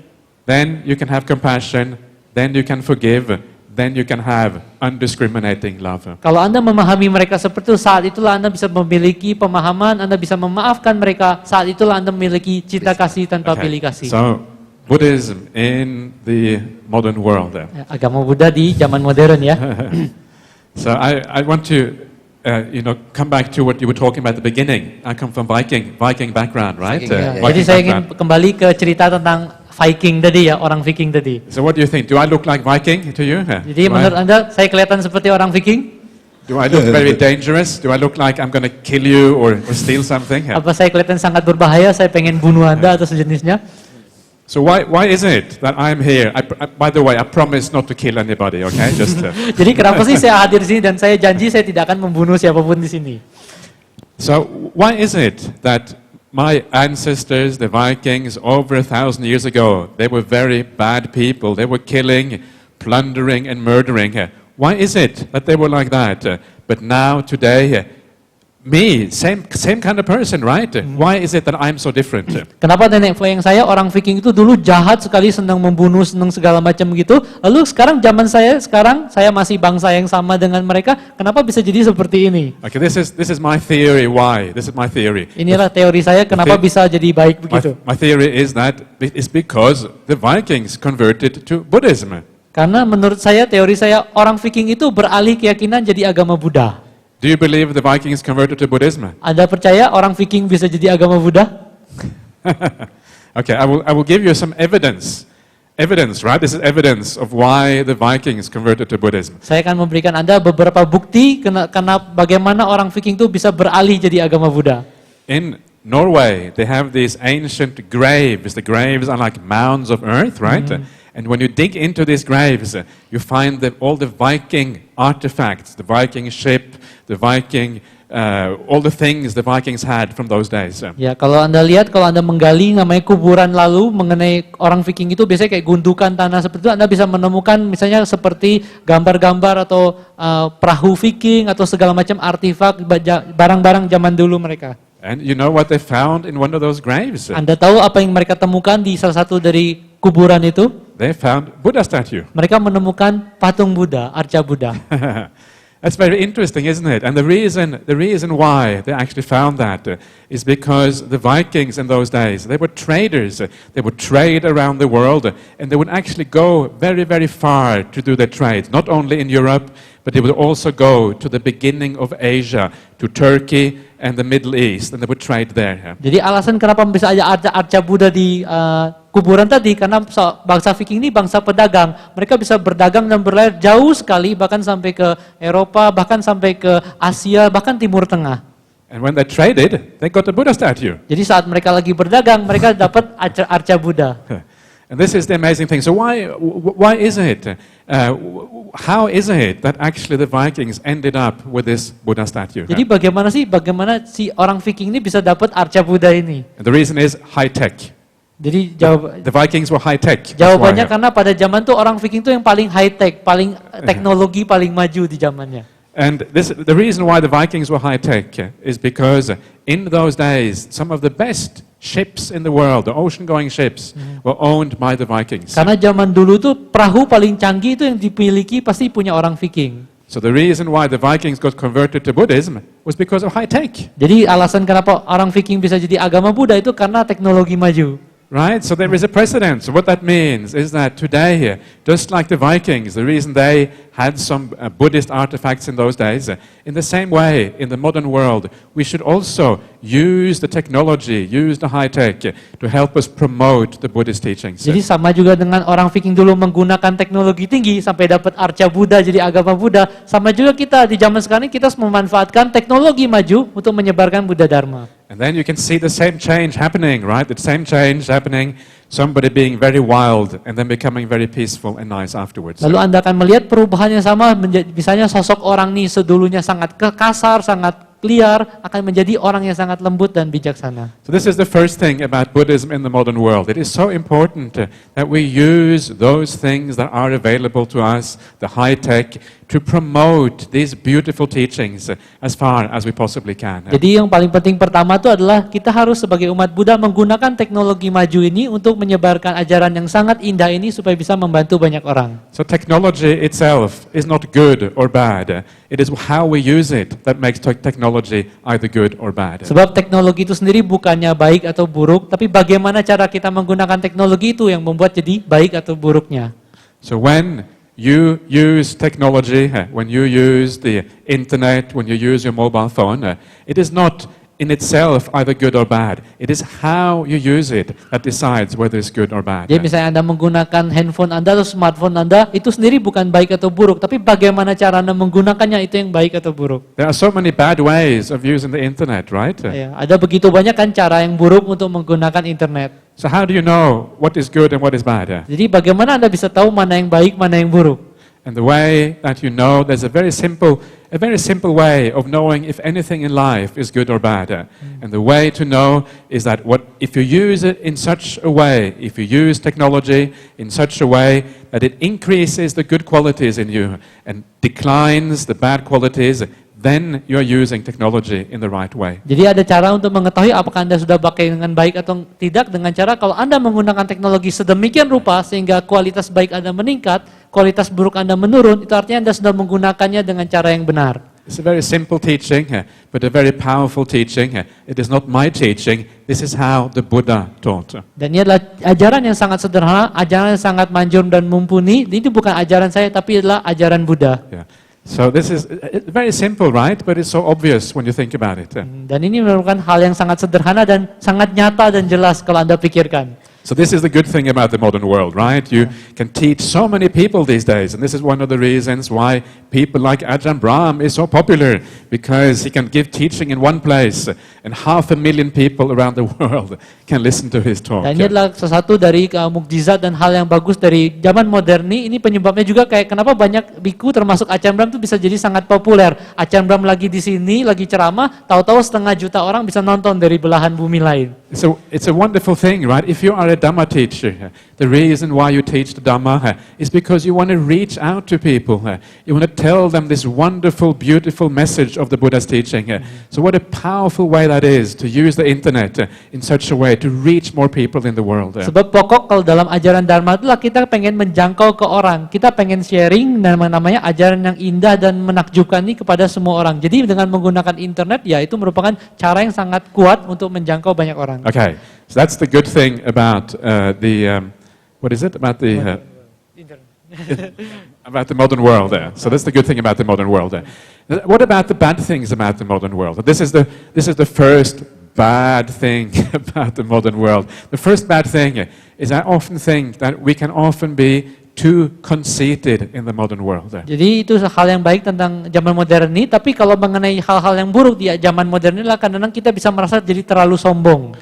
Then you can have compassion, then you can forgive, then you can have undiscriminating love. Kalau Anda memahami mereka seperti itu, saat itulah Anda bisa memiliki pemahaman, Anda bisa memaafkan mereka, saat itulah Anda memiliki cinta kasih tanpa pilih kasih. So Buddhism in the modern world. Agama Buddha di zaman modern ya. So I want to, come back to what you were talking about at the beginning. I come from Viking background, right? Viking, Ya, Viking jadi saya ingin background. kembali ke cerita tentang Viking tadi ya, orang Viking tadi. So what do you think? Do I look like Viking to you? Jadi menurut Anda saya kelihatan seperti orang Viking? Do I look very dangerous? Do I look like I'm going to kill you or steal something? Apa saya kelihatan sangat berbahaya, saya pengen bunuh Anda atau sejenisnya? So why is it that I'm here? By the way, I promise not to kill anybody, okay? Just Jadi kenapa sih saya hadir di sini dan saya janji saya tidak akan membunuh siapapun di sini? So why is it that my ancestors, the Vikings, over 1,000 years ago, they were very bad people. They were killing, plundering, and murdering. Why is it that they were like that? But now, today, me, same kind of person, right? Why is it that I'm so different? Kenapa nenek moyang saya orang Viking itu dulu jahat sekali, senang membunuh, senang segala macam gitu. Lalu sekarang sekarang saya masih bangsa yang sama dengan mereka. Kenapa bisa jadi seperti ini? Okay, this is my theory. Why? This is my theory. Inilah teori saya kenapa bisa jadi baik begitu. My theory is that it's because the Vikings converted to Buddhism. Karena menurut saya, teori saya, orang Viking itu beralih keyakinan jadi agama Buddha. Do you believe the Vikings converted to Buddhism? Anda percaya orang Viking bisa jadi agama Buddha? Okay, I will give you some evidence. Evidence, right? This is evidence of why the Vikings converted to Buddhism. Saya akan memberikan Anda beberapa bukti karena bagaimana orang Viking itu bisa beralih jadi agama Buddha. In Norway, they have these ancient graves. The graves are like mounds of earth, right? And when you dig into these graves, you find all the Viking artifacts, the Viking ship, the Viking, all the things the Vikings had from those days. Ya, kalau Anda lihat, kalau Anda menggali namanya kuburan lalu mengenai orang Viking itu biasanya kayak gundukan tanah seperti itu, Anda bisa menemukan misalnya seperti gambar-gambar atau perahu Viking atau segala macam artefak barang-barang zaman dulu mereka. And you know what they found in one of those graves? Anda tahu apa yang mereka temukan di salah satu dari kuburan itu? They found Buddha statue. Mereka menemukan patung Buddha, arca Buddha. That's very interesting, isn't it? And the reason why they actually found that is because the Vikings in those days, they were traders. They would trade around the world, and they would actually go very, very far to do their trade. Not only in Europe, but they would also go to the beginning of Asia, to Turkey and the Middle East, and they would trade there. Jadi alasan kenapa bisa ada arca Buddha di kuburan tadi, karena bangsa Viking ini bangsa pedagang. Mereka bisa berdagang dan berlayar jauh sekali, bahkan sampai ke Eropa, bahkan sampai ke Asia, bahkan Timur Tengah. And when they traded, they got a Buddha statue. Jadi saat mereka lagi berdagang, mereka dapat arca Buddha. And this is the amazing thing. So why is it? How is it that actually the Vikings ended up with this Buddha statue? Jadi bagaimana si orang Viking ini bisa dapat arca Buddha ini? And the reason is high tech. Jadi The Vikings were high tech. That's jawabannya why. karena pada zaman tuh orang Viking tuh yang paling high tech, paling teknologi paling maju di zamannya. And the reason why the Vikings were high tech is because in those days, some of the best ships in the world, the ocean-going ships, were owned by the Vikings. Karena zaman dulu tuh perahu paling canggih itu yang dimiliki pasti punya orang Viking. So the reason why the Vikings got converted to Buddhism was because of high tech. Jadi alasan kenapa orang Viking bisa jadi agama Buddha itu karena teknologi maju. Right? So there is a precedent. So what that means is that today, just like the Vikings, the reason they had some Buddhist artifacts in those days, in the same way, in the modern world, we should also use the technology, use the high tech to help us promote the Buddhist teachings. Jadi sama juga dengan orang Viking dulu menggunakan teknologi tinggi sampai dapat arca Buddha jadi agama Buddha, sama juga kita di zaman sekarang kita harus memanfaatkan teknologi maju untuk menyebarkan Buddha Dharma. And then you can see the same change happening, right? The same change happening, somebody being very wild and then becoming very peaceful and nice afterwards. Lalu Anda akan melihat perubahan yang sama, misalnya sosok orang nih sedulunya sangat kasar, sangat liar, akan menjadi orang yang sangat lembut dan bijaksana. So this is the first thing about Buddhism in the modern world. It is so important that we use those things that are available to us, the high tech, to promote these beautiful teachings as far as we possibly can. Jadi yang paling penting pertama itu adalah kita harus sebagai umat Buddha menggunakan teknologi maju ini untuk menyebarkan ajaran yang sangat indah ini supaya bisa membantu banyak orang. So technology itself is not good or bad. It is how we use it that makes technology either good or bad. Sebab teknologi itu sendiri bukannya baik atau buruk, tapi bagaimana cara kita menggunakan teknologi itu yang membuat jadi baik atau buruknya. So when you use technology, when you use the internet, when you use your mobile phone, it is not in itself either good or bad. It is how you use it that decides whether it's good or bad. Jadi misalnya Anda menggunakan handphone Anda atau smartphone Anda, itu sendiri bukan baik atau buruk, tapi bagaimana cara Anda menggunakannya itu yang baik atau buruk. There are so many bad ways of using the internet, right? Ya, ada begitu banyak kan cara yang buruk untuk menggunakan internet. So how do you know what is good and what is bad? Jadi bagaimana Anda bisa tahu mana yang baik, mana yang buruk? And the way that you know, there's a very simple way of knowing if anything in life is good or bad. And the way to know is that if you use it in such a way, if you use technology in such a way that it increases the good qualities in you and declines the bad qualities, then you are using technology in the right way. Jadi ada cara untuk mengetahui apakah Anda sudah pakai dengan baik atau tidak dengan cara kalau Anda menggunakan teknologi sedemikian rupa sehingga kualitas baik Anda meningkat, kualitas buruk Anda menurun, itu artinya Anda sudah menggunakannya dengan cara yang benar. It's a very simple teaching, but a very powerful teaching. It is not my teaching. This is how the Buddha taught. Dan ini adalah ajaran yang sangat sederhana, ajaran yang sangat manjur dan mumpuni. Ini bukan ajaran saya, tapi adalah ajaran Buddha. Yeah. So this is very simple, right? But it's so obvious when you think about it. Dan ini merupakan hal yang sangat sederhana dan sangat nyata dan jelas kalau Anda pikirkan. So this is the good thing about the modern world, right? You can teach so many people these days, and this is one of the reasons why people like Ajahn Brahm is so popular, because he can give teaching in one place, and 500,000 people around the world can listen to his talk. Dan ini adalah sesuatu dari mukjizat dan hal yang bagus dari zaman modern ini penyebabnya juga kayak kenapa banyak biku termasuk Ajahn Brahm itu bisa jadi sangat populer. Ajahn Brahm lagi di sini, lagi ceramah, tahu-tahu 500,000 orang bisa nonton dari belahan bumi lain. So it's a wonderful thing, right? If you are a Dhamma teacher, the reason why you teach the Dhamma is because you want to reach out to people. You want to tell them this wonderful, beautiful message of the Buddha's teaching. So what a powerful way that is to use the internet in such a way to reach more people in the world. Sebab pokok kalau dalam ajaran Dharma itulah kita pengen menjangkau ke orang. Kita pengen sharing namanya ajaran yang indah dan menakjubkan ini kepada semua orang. Jadi dengan menggunakan internet ya itu merupakan cara yang sangat kuat untuk menjangkau banyak orang. Okay, so that's the good thing about what is it? About the about the modern world there. So that's the good thing about the modern world there. What about the bad things about the modern world? This is the first bad thing about the modern world. The first bad thing is I often think that we can often be too conceited in the modern world. Jadi itu hal yang baik tentang zaman modern ini, tapi kalau mengenai hal-hal yang buruk di zaman modern ini lah kadang-kadang kita bisa merasa jadi terlalu sombong.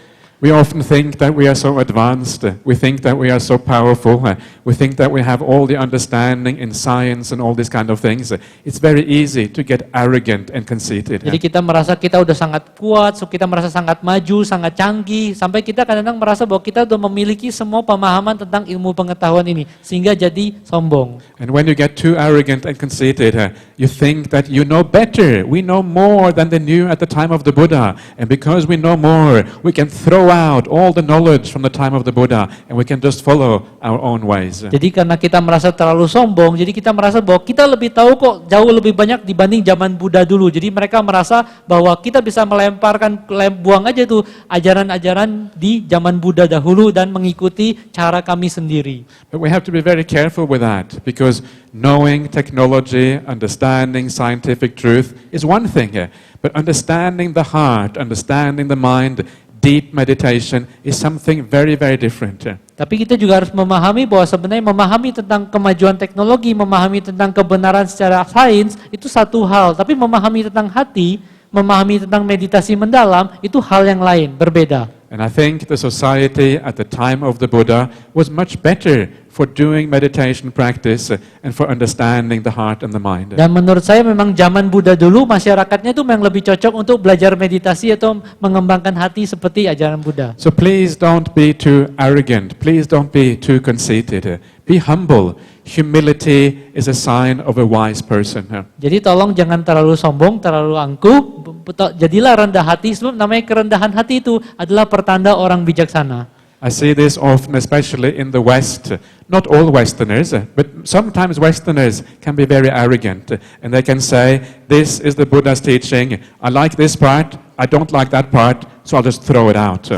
We often think that we are so advanced, we think that we are so powerful, we think that we have all the understanding in science and all these kind of things. It's very easy to get arrogant and conceited. Jadi kita merasa kita udah sangat kuat, so kita merasa sangat maju, sangat canggih, sampai kita kadang-kadang merasa bahwa kita udah memiliki semua pemahaman tentang ilmu pengetahuan ini, sehingga jadi sombong. And when you get too arrogant and conceited, you think that you know better. We know more than they knew at the time of the Buddha. And because we know more, we can throw out all the knowledge from the time of the Buddha and we can just follow our own ways. Jadi karena kita merasa terlalu sombong, jadi kita merasa bahwa kita lebih tahu kok jauh lebih banyak dibanding zaman Buddha dulu. Jadi mereka merasa bahwa kita bisa buang aja tuh ajaran-ajaran di zaman Buddha dahulu dan mengikuti cara kami sendiri. But we have to be very careful with that because knowing technology, understanding scientific truth is one thing, but understanding the heart, understanding the mind, deep meditation is something very, very different. Tapi kita juga harus memahami bahwa sebenarnya memahami tentang kemajuan teknologi, memahami tentang kebenaran secara sains, itu satu hal. Tapi memahami tentang hati, memahami tentang meditasi mendalam, itu hal yang lain, berbeda. And I think the society at the time of the Buddha was much better for doing meditation practice and for understanding the heart and the mind. Dan menurut saya memang zaman Buddha dulu masyarakatnya itu memang lebih cocok untuk belajar meditasi atau mengembangkan hati seperti ajaran Buddha. So please don't be too arrogant. Please don't be too conceited. Be humble. humility is a sign of a wise person. Jadi tolong jangan terlalu sombong, terlalu angkuh, jadilah rendah hati, sebab namanya kerendahan hati itu adalah pertanda orang bijaksana. I see this often, especially in the West. Not all Westerners, but sometimes Westerners can be very arrogant, and they can say, this is the Buddha's teaching, I like this part, I don't like that part, so I'll just throw it out.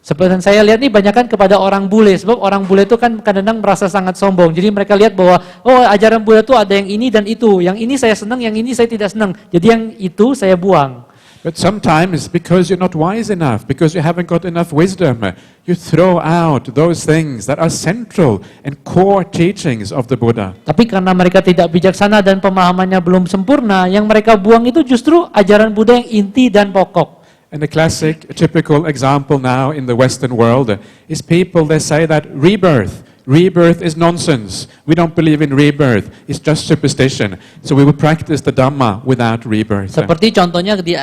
Seperti saya lihat nih banyak kan kepada orang bule, sebab orang bule itu kan kadang-kadang merasa sangat sombong. Jadi mereka lihat bahwa, oh ajaran Buddha itu ada yang ini dan itu, yang ini saya senang, yang ini saya tidak senang. Jadi yang itu saya buang. But sometimes, because you're not wise enough, because you haven't got enough wisdom, you throw out those things that are central and core teachings of the Buddha. Tapi karena mereka tidak bijaksana dan pemahamannya belum sempurna, yang mereka buang itu justru ajaran Buddha yang inti dan pokok. And a classic, a typical example now in the Western world is people, they say that rebirth is nonsense. We don't believe in rebirth. It's just superstition. So we will practice the Dhamma without rebirth. Seperti contohnya di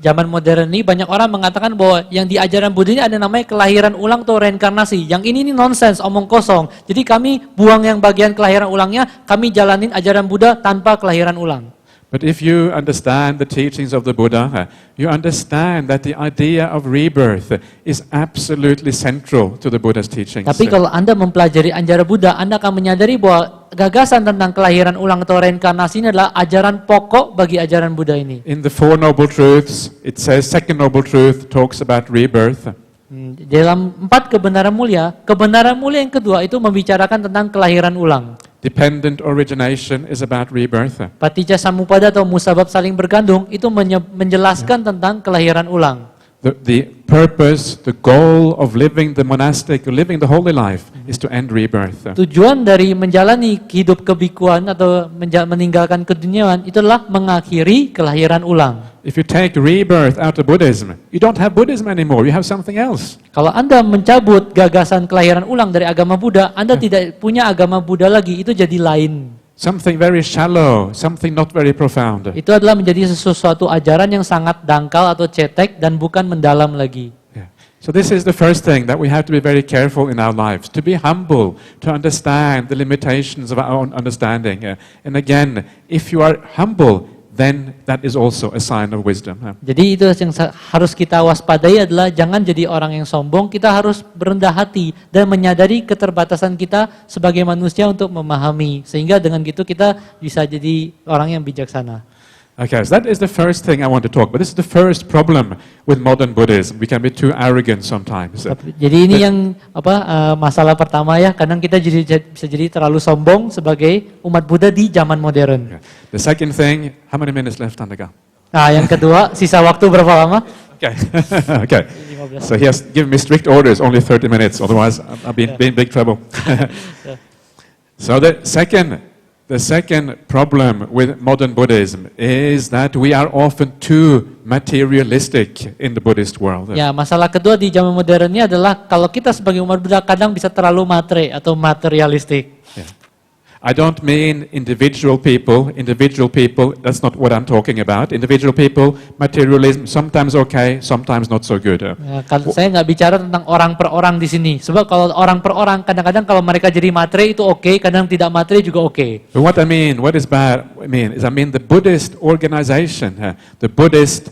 zaman modern ini banyak orang mengatakan bahwa yang di ajaran Buddha ini ada namanya kelahiran ulang atau reinkarnasi. Yang ini nonsense, omong kosong. Jadi kami buang yang bagian kelahiran ulangnya, kami jalanin ajaran Buddha tanpa kelahiran ulang. But if you understand the teachings of the Buddha, you understand that the idea of rebirth is absolutely central to the Buddha's teachings. Tapi kalau Anda mempelajari ajaran Buddha, Anda akan menyadari bahwa gagasan tentang kelahiran ulang atau reinkarnasi ini adalah ajaran pokok bagi ajaran Buddha ini. In the Four Noble Truths, it says second noble truth talks about rebirth. Dalam 4 kebenaran mulia yang kedua itu membicarakan tentang kelahiran ulang. Dependent origination is about rebirth. Paticca Samuppada atau musabab saling bergantung itu menjelaskan tentang kelahiran ulang. The purpose, the goal of living the monastic, living the holy life is to end rebirth. Tujuan dari menjalani hidup kebikuan atau meninggalkan keduniaan itulah mengakhiri kelahiran ulang. If you take rebirth out of Buddhism, you don't have Buddhism anymore, you have something else. Kalau Anda mencabut gagasan kelahiran ulang dari agama Buddha, Anda tidak punya agama Buddha lagi, itu jadi lain. Something very shallow, something not very profound. Itu adalah menjadi sesuatu ajaran yang sangat dangkal atau cetek dan bukan mendalam lagi. Yeah. So this is the first thing that we have to be very careful in our lives, to be humble, to understand the limitations of our own understanding. And again, if you are humble, then that is also a sign of wisdom. Jadi itu yang harus kita waspadai adalah jangan jadi orang yang sombong, kita harus berendah hati dan menyadari keterbatasan kita sebagai manusia untuk memahami. Sehingga dengan gitu kita bisa jadi orang yang bijaksana. Okay, so that is the first thing I want to talk about. This is the first problem with modern Buddhism. We can be too arrogant sometimes. Jadi ini yang masalah pertama ya, kadang kita bisa jadi terlalu sombong sebagai umat Buddha di zaman modern. The second thing, how many minutes left, Andika? Nah, yang kedua, sisa waktu berapa lama? Okay, okay. So he has given me strict orders, only 30 minutes, otherwise I'll be in big trouble. So the second problem with modern Buddhism is that we are often too materialistic in the Buddhist world. Ya, masalah kedua di zaman modern ini adalah kalau kita sebagai umat Buddha kadang bisa terlalu matre atau materialistik. Yeah. I don't mean individual people, that's not what I'm talking about. Individual people, materialism, sometimes okay, sometimes not so good. Ya, saya nggak bicara tentang orang per orang di sini. Sebab kalau orang per orang, kadang-kadang kalau mereka jadi matre itu oke, kadang tidak matre juga oke. But what I mean, what is bad, I mean the Buddhist organization, the Buddhist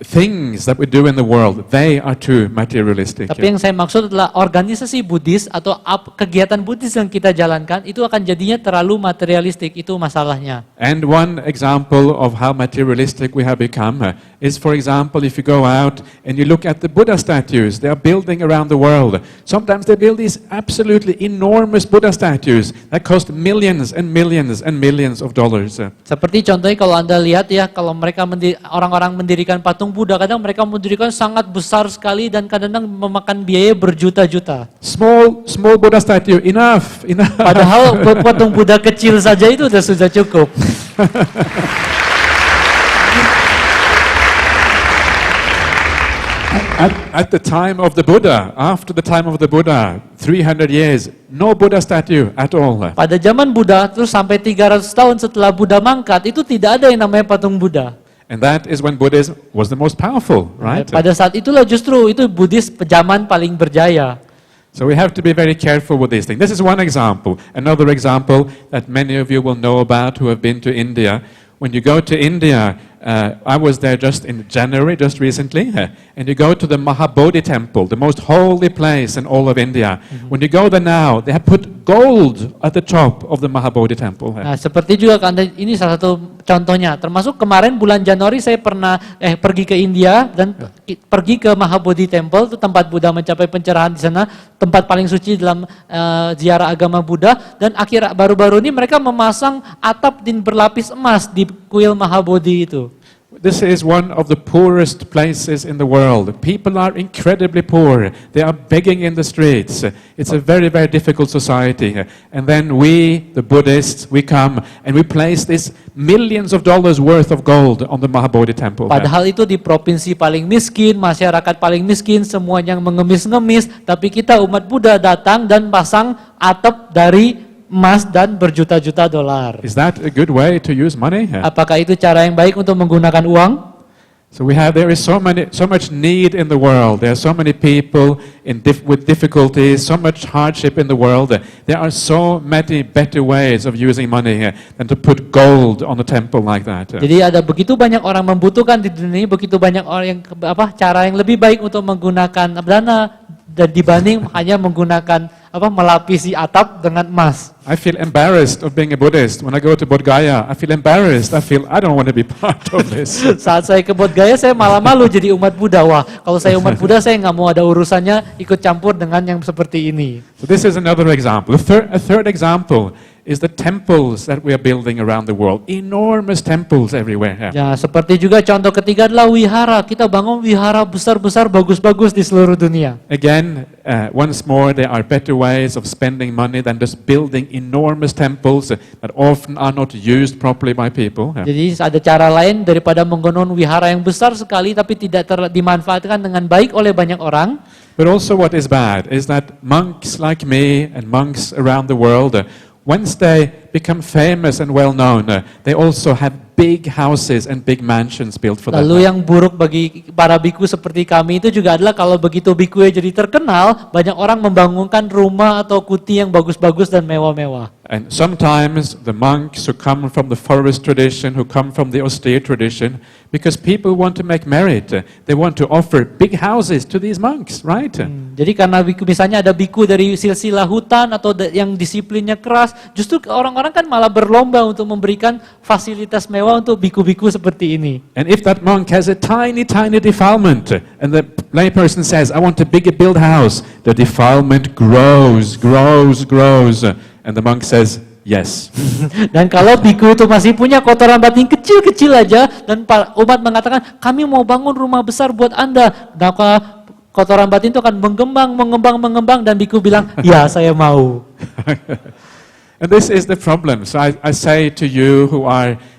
things that we do in the world, they are too materialistic. Tapi yang saya maksud adalah organisasi Buddhis atau kegiatan Buddhis yang kita jalankan itu akan jadinya terlalu materialistik, itu masalahnya. And one example of how materialistic we have become is, for example, if you go out and you look at the Buddha statues, they are building around the world. Sometimes they build these absolutely enormous Buddha statues that cost millions and millions and millions of dollars. Seperti contohnya kalau Anda lihat ya, kalau mereka orang-orang mendirikan patung Buddha, kadang mereka mendirikan sangat besar sekali dan kadang-kadang memakan biaya berjuta-juta. Small Buddha statue, enough. Padahal patung Buddha kecil saja itu sudah cukup. At the time of the Buddha, after the time of the Buddha, 300 years, no Buddha statue at all. Pada zaman Buddha, terus sampai 300 tahun setelah Buddha mangkat, itu tidak ada yang namanya patung Buddha. And that is when Buddhism was the most powerful, right? Pada saat itulah justru itu Buddhis zaman paling berjaya. So we have to be very careful with these things. This is one example. Another example that many of you will know about who have been to India. When you go to India, I was there just in January, just recently, and you go to the Mahabodhi temple, the most holy place in all of India. When you go there now, they have put gold at the top of the Mahabodhi temple. Nah, seperti juga ini salah satu contohnya. Termasuk kemarin bulan Januari saya pernah pergi ke India dan pergi ke Mahabodhi Temple, itu tempat Buddha mencapai pencerahan di sana, tempat paling suci dalam ziarah agama Buddha. Dan baru-baru ini mereka memasang atap berlapis emas di kuil Mahabodhi itu. This is one of the poorest places in the world. People are incredibly poor. They are begging in the streets. It's a very, very difficult society. And then we, the Buddhists, we come and we place this millions of dollars worth of gold on the Mahabodhi temple. Padahal itu di provinsi paling miskin, masyarakat paling miskin, semuanya mengemis-ngemis. Tapi kita umat Buddha datang dan pasang atap dari emas dan berjuta-juta dolar. Is that a good way to use money? Apakah itu cara yang baik untuk menggunakan uang? So there is so much need in the world. There are so many people with difficulties, so much hardship in the world. There are so many better ways of using money than to put gold on a temple like that. Jadi ada begitu banyak orang membutuhkan di dunia, begitu banyak orang yang cara yang lebih baik untuk menggunakan dana dan dibanding hanya menggunakan melapisi atap dengan emas. I feel embarrassed of being a Buddhist. When I go to Bodh Gaya, I feel embarrassed. I don't want to be part of this. Saat saya ke Bodh Gaya, saya malah malu jadi umat Buddha. Wah, kalau saya umat Buddha, saya nggak mau ada urusannya ikut campur dengan yang seperti ini. So this is another example. A third example is the temples that we are building around the world. Enormous temples everywhere. Ya, seperti juga contoh ketiga adalah wihara. Kita bangun wihara besar-besar, bagus-bagus di seluruh dunia. Again, once more, there are better ways of spending money than just building enormous temples that often are not used properly by people. Jadi ada cara lain daripada mengbangun wihara yang besar sekali tapi tidak dimanfaatkan dengan baik oleh banyak orang. But also what is bad is that monks like me and monks around the world, once they become famous and well known, they also have big houses and big mansions built for them. Lalu yang buruk bagi para biku seperti kami itu juga adalah kalau begitu biku jadi terkenal, banyak orang membangunkan rumah atau kuti yang bagus-bagus dan mewah-mewah. And sometimes the monks who come from the forest tradition, who come from the austere tradition, because people want to make merit, they want to offer big houses to these monks, right? Jadi karena biku, misalnya ada biku dari silsilah hutan atau yang disiplinnya keras, justru orang-orang kan malah berlomba untuk memberikan fasilitas mewah untuk biku-biku seperti ini. And if that monk has a tiny defilement, and the layperson says, I want a bigger built house, the defilement grows, and the monk says, yes. Dan kalau biku itu masih punya kotoran batin kecil-kecil aja, dan umat mengatakan, kami mau bangun rumah besar buat Anda, maka kotoran batin itu akan mengembang, dan biku bilang, ya saya mau. And this is the problem. So I say to you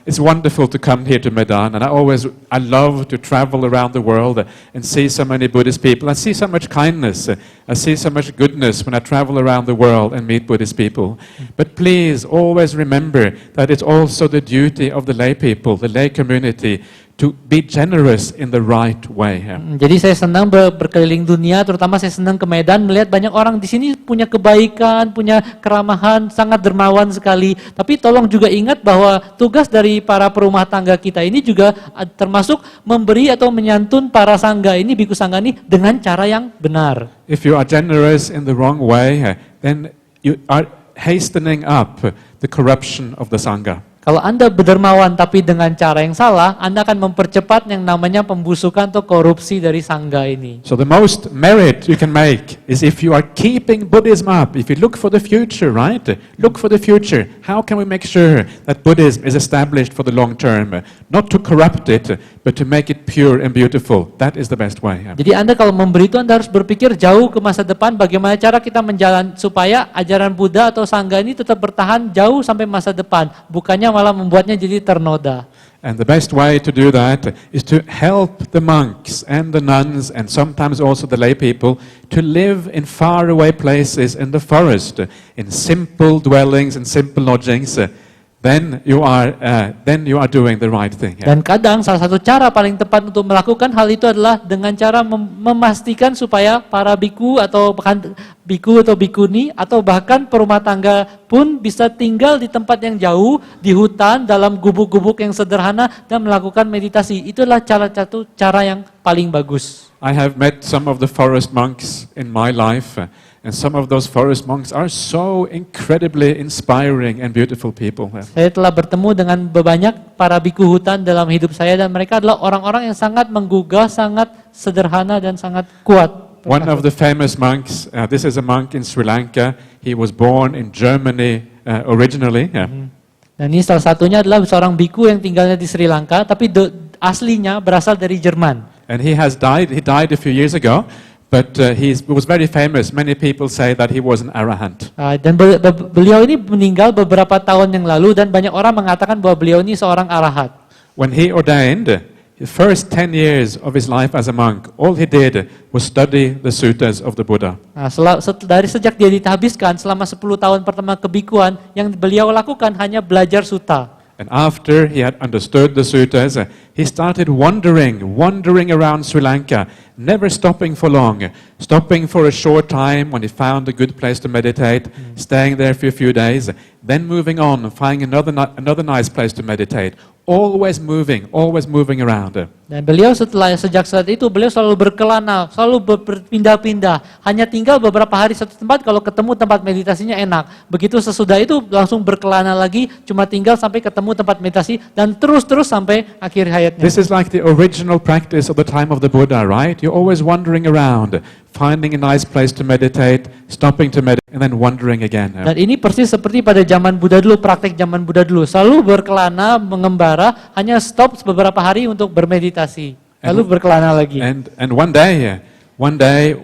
it's wonderful to come here to Medan, and I love to travel around the world and see so many Buddhist people. I see so much kindness. I see so much goodness when I travel around the world and meet Buddhist people. But please always remember that it's also the duty of the lay people, the lay community, to be generous in the right way. Jadi saya senang berkeliling dunia, terutama saya senang ke Medan melihat banyak orang di sini punya kebaikan, punya keramahan, sangat dermawan sekali. Tapi tolong juga ingat bahwa tugas dari para perumah tangga kita ini juga termasuk memberi atau menyantun para sangga ini, biku sangga ini dengan cara yang benar. If you are generous in the wrong way, then you are hastening up the corruption of the sangha. Kalau Anda berdermawan tapi dengan cara yang salah, Anda akan mempercepat yang namanya pembusukan atau korupsi dari sangga ini. So the most merit you can make is if you are keeping Buddhism up, if you look for the future, right? Look for the future. How can we make sure that Buddhism is established for the long term? Not to corrupt it, but to make it pure and beautiful. That is the best way. Jadi Anda kalau memberi itu Anda harus berpikir jauh ke masa depan, bagaimana cara kita menjalan supaya ajaran Buddha atau sangga ini tetap bertahan jauh sampai masa depan, bukannya malah membuatnya jadi ternoda. And the best way to do that is to help the monks and the nuns and sometimes also the lay people to live in faraway places in the forest, in simple dwellings and simple lodgings. Then you are doing the right thing. Dan kadang salah satu cara paling tepat untuk melakukan hal itu adalah dengan cara memastikan supaya para biku atau biku atau bikuni atau bahkan perumah tangga pun bisa tinggal di tempat yang jauh, di hutan, dalam gubuk-gubuk yang sederhana dan melakukan meditasi. Itulah satu cara yang paling bagus. I have met some of the forest monks in my life, and some of those forest monks are so incredibly inspiring and beautiful people. Saya telah bertemu dengan banyak para biku hutan dalam hidup saya dan mereka adalah orang-orang yang sangat menggugah, sangat sederhana dan sangat kuat. One of the famous monks, this is a monk in Sri Lanka. He was born in Germany originally. Dan ini salah satunya adalah seorang biku yang tinggalnya di Sri Lanka, tapi aslinya berasal dari Jerman. And he has died. He died a few years ago, but he was very famous. Many people say that he was an arahant. Dan beliau ini meninggal beberapa tahun yang lalu dan banyak orang mengatakan bahwa beliau ini seorang arahat. When he ordained, the first 10 years of his life as a monk, all he did was study the suttas of the Buddha. Nah, dari sejak dia dihabiskan selama 10 tahun pertama kebikuan, yang beliau lakukan hanya belajar sutta. And after he had understood the suttas, he started wandering around Sri Lanka, never stopping for long, stopping for a short time when he found a good place to meditate, staying there for a few days, then moving on, finding another nice place to meditate, always moving around. Dan beliau sejak saat itu beliau selalu berkelana, selalu berpindah-pindah, hanya tinggal beberapa hari satu tempat, kalau ketemu tempat meditasinya enak. Begitu sesudah itu langsung berkelana lagi, cuma tinggal sampai ketemu tempat meditasi dan terus sampai akhir hayatnya. This is like the original practice of the time of the Buddha, right? You're always wandering around, finding a nice place to meditate, stopping to meditate, and then wandering again. Dan ini persis seperti pada zaman Buddha dulu, praktek zaman Buddha dulu. Selalu berkelana, mengembara, hanya stop beberapa hari untuk bermeditasi. Lalu berkelana lagi. And one day,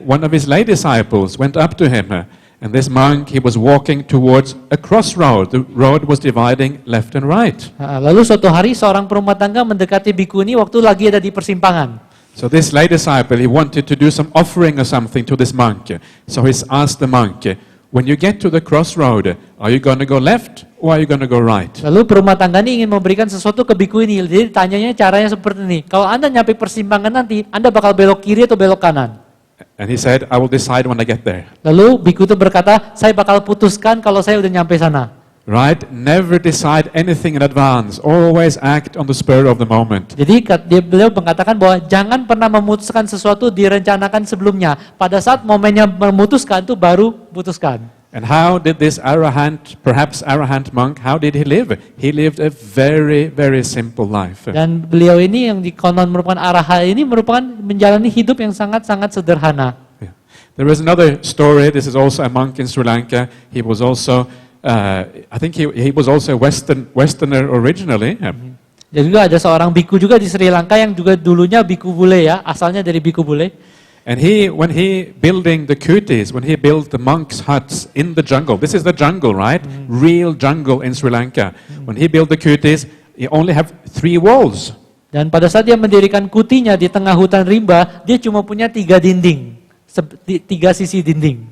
one of his lay disciples went up to him, and this monk, he was walking towards a crossroad. The road was dividing left and right. Lalu suatu hari seorang perumah tangga mendekati biku ini waktu lagi ada di persimpangan. So this lay disciple, he wanted to do some offering or something to this monk. So he asked the monk, when you get to the crossroad, are you going to go left or are you going to go right? Lalu perumah tangga ini ingin memberikan sesuatu ke biku ini. Jadi tanyanya caranya seperti ini. Kalau Anda nyampe persimpangan nanti, Anda bakal belok kiri atau belok kanan? And he said, I will decide when I get there. Lalu biku itu berkata, saya bakal putuskan kalau saya udah nyampe sana. Right? Never decide anything in advance. Always act on the spur of the moment. Jadi beliau mengatakan bahwa jangan pernah memutuskan sesuatu direncanakan sebelumnya. Pada saat momennya memutuskan itu baru putuskan. And how did this arahant, perhaps arahant monk, how did he live? He lived a very, very simple life. Dan beliau ini yang dikonon merupakan arahat ini merupakan menjalani hidup yang sangat-sangat sederhana. Yeah. There is another story. This is also a monk in Sri Lanka. He was also, I think he was also Westerner originally. Jadi juga ada seorang biku juga di Sri Lanka yang juga dulunya biku bule ya, asalnya dari biku bule. And when he building the kutis, when he built the monks' huts in the jungle, this is the jungle, right? Real jungle in Sri Lanka. When he built the kutis, he only have 3 walls. Dan pada saat dia mendirikan kutinya di tengah hutan rimba, dia cuma punya 3 dinding, 3 sisi dinding.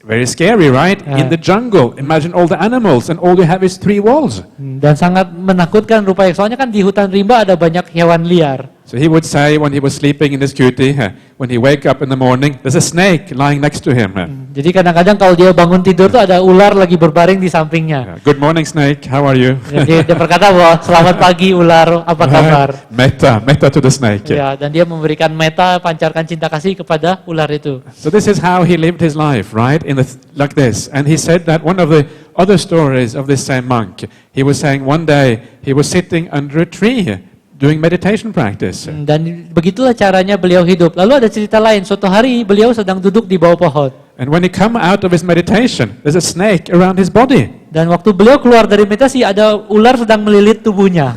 Very scary, right? In the jungle, imagine all the animals and all you have is 3 walls. Dan sangat menakutkan rupanya, soalnya kan di hutan rimba ada banyak hewan liar. So he would say when he was sleeping in his kuti, when he wake up in the morning, there's a snake lying next to him. Jadi kadang-kadang kalau dia bangun tidur tuh ada ular lagi berbaring di sampingnya. Good morning, snake. How are you? Jadi dia berkata bahwa selamat pagi ular, apa kabar? Metta to the snake. Ya, dan dia memberikan metta, pancarkan cinta kasih kepada ular itu. So this is how he lived his life, right? Like this. And he said that one of the other stories of this same monk, he was saying one day he was sitting under a tree doing meditation practice. Dan begitulah caranya beliau hidup. Lalu ada cerita lain, suatu hari beliau sedang duduk di bawah pohon. And when he come out of his meditation, there's a snake around his body. Dan waktu beliau keluar dari meditasi, ada ular sedang melilit tubuhnya.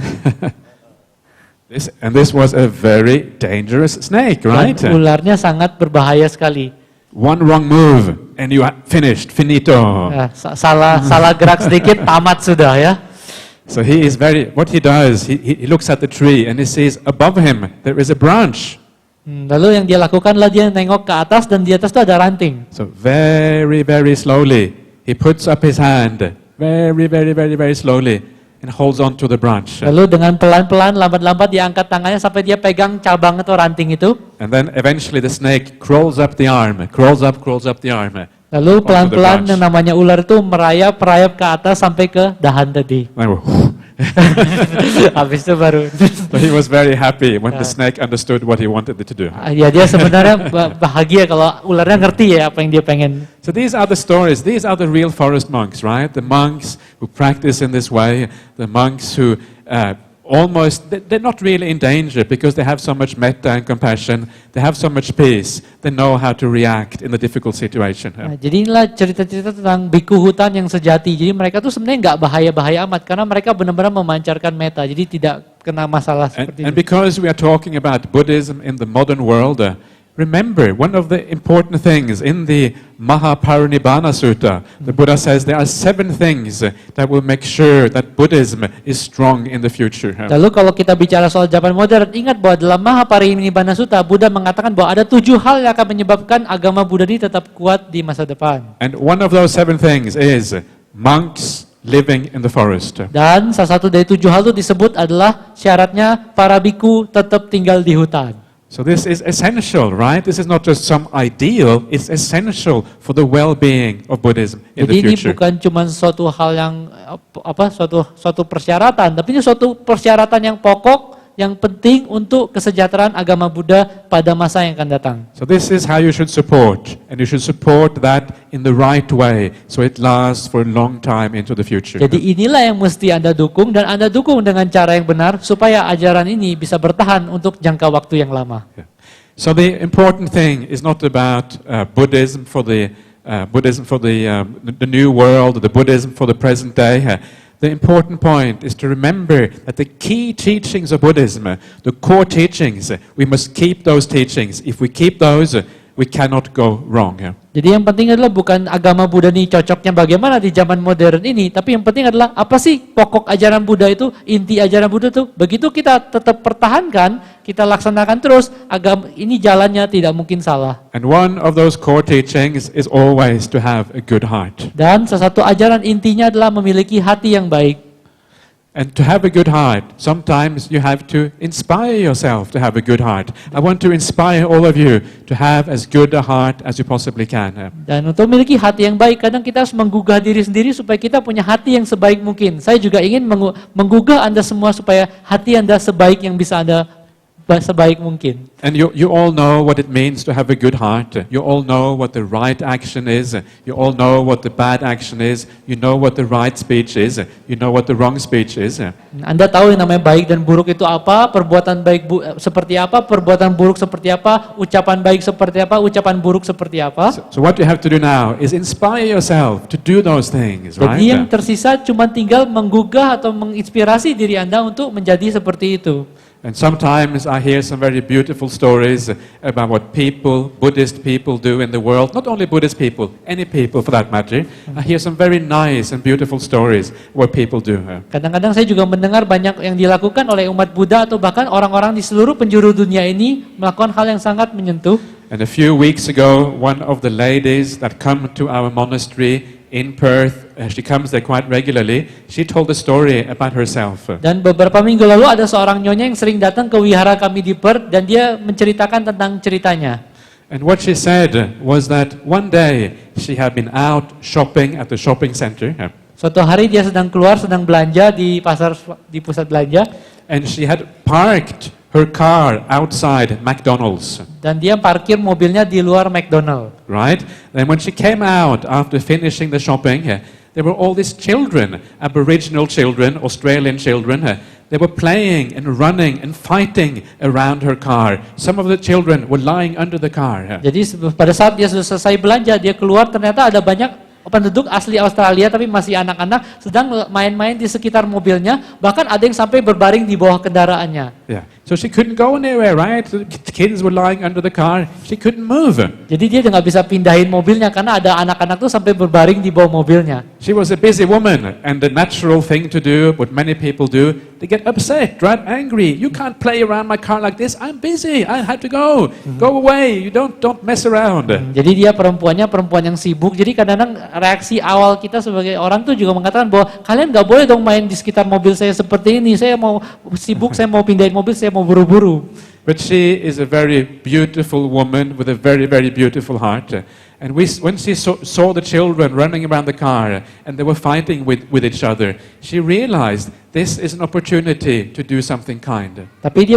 This was a very dangerous snake, right? Dan ularnya sangat berbahaya sekali. One wrong move and you are finished, finito. Ya, salah gerak sedikit, tamat sudah ya. So what he does, he looks at the tree and he sees above him there is a branch. Lalu yang dia lakukanlah dia nengok ke atas dan di atas itu ada ranting. So very, very slowly, he puts up his hand, very, very, very, very slowly, and holds on to the branch. Lalu dengan pelan-pelan, lambat-lambat dia angkat tangannya sampai dia pegang cabang atau ranting itu. And then eventually the snake crawls up the arm, crawls up the arm, Lalu onto the pelan-pelan branch. yang namanya ular itu merayap ke atas sampai ke dahan tadi. They were, Habis itu baru. so he was very happy when the snake understood what he wanted it to do. Ya dia sebenarnya bahagia kalau ularnya ngerti ya apa yang dia pengen. So these are the stories. These are the real forest monks, right? The monks who practice in this way, the monks who they're not really in danger because they have so much metta and compassion. They have so much peace. They know how to react in the difficult situation. Nah, jadi inilah cerita-cerita tentang biku hutan yang sejati. Jadi mereka tuh sebenarnya nggak bahaya-bahaya amat karena mereka benar-benar memancarkan metta. Jadi tidak kena masalah seperti And itu. because we are talking about Buddhism in the modern world, remember, one of the important things in the Mahaparinibbana Sutta, the Buddha says there are 7 things that will make sure that Buddhism is strong in the future. Lalu kalau kita bicara soal zaman modern, ingat bahwa dalam Mahaparinibbana Sutta, Buddha mengatakan bahwa ada 7 hal yang akan menyebabkan agama Buddha ini tetap kuat di masa depan. And one of those 7 things is monks living in the forest. Dan salah satu dari 7 hal itu disebut adalah syaratnya para biku tetap tinggal di hutan. So this is essential, right? This is not just some ideal, it's essential for the well-being of Buddhism in Jadi the ini future. bukan cuma suatu hal yang suatu persyaratan, tapi ini suatu persyaratan yang pokok, yang penting untuk kesejahteraan agama Buddha pada masa yang akan datang. So this is how you should support, and you should support that in the right way, so it lasts for a long time into the future. Jadi inilah yang mesti Anda dukung, dan Anda dukung dengan cara yang benar supaya ajaran ini bisa bertahan untuk jangka waktu yang lama. So the important thing is not about Buddhism for the new world, the Buddhism for the present day. The important point is to remember that the key teachings of Buddhism, the core teachings, we must keep those teachings. If we keep those, we cannot go wrong. Jadi yang penting adalah bukan agama Buddha ini cocoknya bagaimana di zaman modern ini, tapi yang penting adalah apa sih pokok ajaran Buddha itu, inti ajaran Buddha itu. Begitu kita tetap pertahankan, kita laksanakan terus, agama ini jalannya tidak mungkin salah. And one of those core teachings is always to have a good heart. Dan salah satu ajaran intinya adalah memiliki hati yang baik. And to have a good heart, sometimes you have to inspire yourself to have a good heart. I want to inspire all of you to have as good a heart as you possibly can. Dan untuk memiliki hati yang baik, kadang kita harus menggugah diri sendiri supaya kita punya hati yang sebaik mungkin. Saya juga ingin menggugah Anda semua supaya hati Anda sebaik yang bisa Anda sebaik mungkin. And you all know what it means to have a good heart. You all know what the right action is. You all know what the bad action is. You know what the right speech is. You know what the wrong speech is. Anda tahu yang namanya baik dan buruk itu apa, perbuatan baik seperti apa, perbuatan buruk seperti apa, ucapan baik seperti apa, ucapan buruk seperti apa. So what you have to do now is inspire yourself to do those things, right? Jadi yang tersisa cuma tinggal menggugah atau menginspirasi diri Anda untuk menjadi seperti itu. And sometimes I hear some very beautiful stories about what Buddhist people do in the world. Not only Buddhist people, any people for that matter. I hear some very nice and beautiful stories what people do. Kadang-kadang saya juga mendengar banyak yang dilakukan oleh umat Buddha atau bahkan orang-orang di seluruh penjuru dunia ini melakukan hal yang sangat menyentuh. And a few weeks ago, one of the ladies that come to our monastery in Perth, she comes there quite regularly, she told a story about herself. Dan beberapa minggu lalu ada seorang nyonya yang sering datang ke wihara kami di Perth dan dia menceritakan tentang ceritanya. And what she said was that one day she had been out shopping at the shopping center. Suatu hari dia sedang keluar, sedang belanja di pusat belanja. And she had parked her car outside McDonald's. Dan dia parkir mobilnya di luar McDonald. Right? Then when she came out after finishing the shopping, there were all these children, Aboriginal children, Australian children. They were playing and running and fighting around her car. Some of the children were lying under the car. Jadi pada saat dia sudah selesai belanja, dia keluar ternyata ada banyak penduduk asli Australia tapi masih anak-anak sedang main-main di sekitar mobilnya, bahkan ada yang sampai berbaring di bawah kendaraannya. Yeah. So she couldn't go anywhere, right? The kids were lying under the car. She couldn't move. Jadi dia nggak bisa pindahin mobilnya karena ada anak-anak tuh sampai berbaring di bawah mobilnya. She was a busy woman, and the natural thing to do, what many people do, they get upset, right? Angry. You can't play around my car like this. I'm busy. I had to go. Go away. You don't mess around. Jadi dia perempuan yang sibuk. Jadi kadang-kadang reaksi awal kita sebagai orang tuh juga mengatakan bahwa kalian nggak boleh dong main di sekitar mobil saya seperti ini. Saya mau sibuk, saya mau pindahin mobil, saya mau buru-buru. But she is a very beautiful woman with a very, very beautiful heart. And when she saw the children running around the car and they were fighting with each other, she realized this is an opportunity to do something kind. Tapi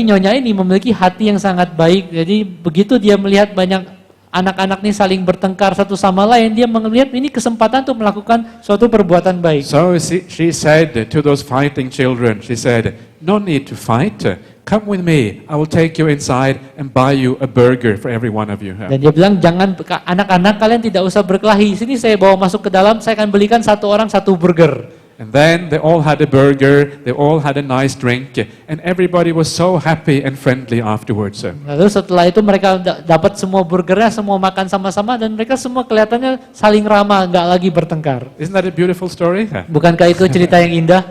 nyonya ini memiliki hati yang sangat baik. Jadi begitu dia melihat banyak anak-anak ini saling bertengkar satu sama lain, dia melihat ini kesempatan untuk melakukan suatu perbuatan baik. So she said to those fighting children, she said, "No need to fight. Come with me. I will take you inside and buy you a burger for every one of you." Dan dia bilang, jangan anak-anak kalian tidak usah berkelahi. Sini saya bawa masuk ke dalam, saya akan belikan satu orang satu burger. And then they all had a burger, they all had a nice drink, and everybody was so happy and friendly afterwards. Lalu setelah itu mereka dapat semua burgernya, semua makan sama-sama, dan mereka semua kelihatannya saling ramah, nggak lagi bertengkar. Isn't that a beautiful story? Bukankah itu cerita yang indah?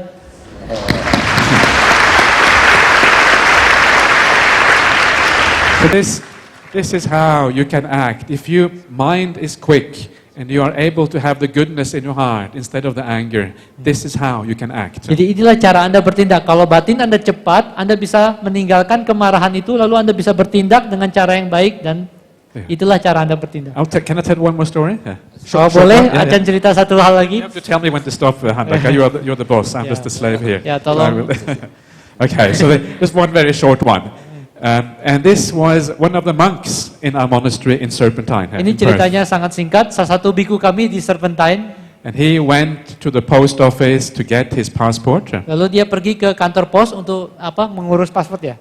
So this is how you can act. If your mind is quick, and you are able to have the goodness in your heart instead of the anger, this is how you can act. Jadi inilah cara Anda bertindak. Kalau batin Anda cepat, Anda bisa meninggalkan kemarahan itu, lalu Anda bisa bertindak dengan cara yang baik, dan itulah cara Anda bertindak. Can I tell one more story? Kalau boleh, Acan cerita satu hal lagi. You have to tell me when to stop, Handaka. You're the boss. I'm just the slave here. Ya, tolong. Okay, so just one very short one. And this was one of the monks in our monastery in Serpentine. Ini ceritanya sangat singkat. Salah satu biku kami di Serpentine. And he went to the post office to get his passport. Lalu dia pergi ke kantor pos untuk mengurus paspor ya.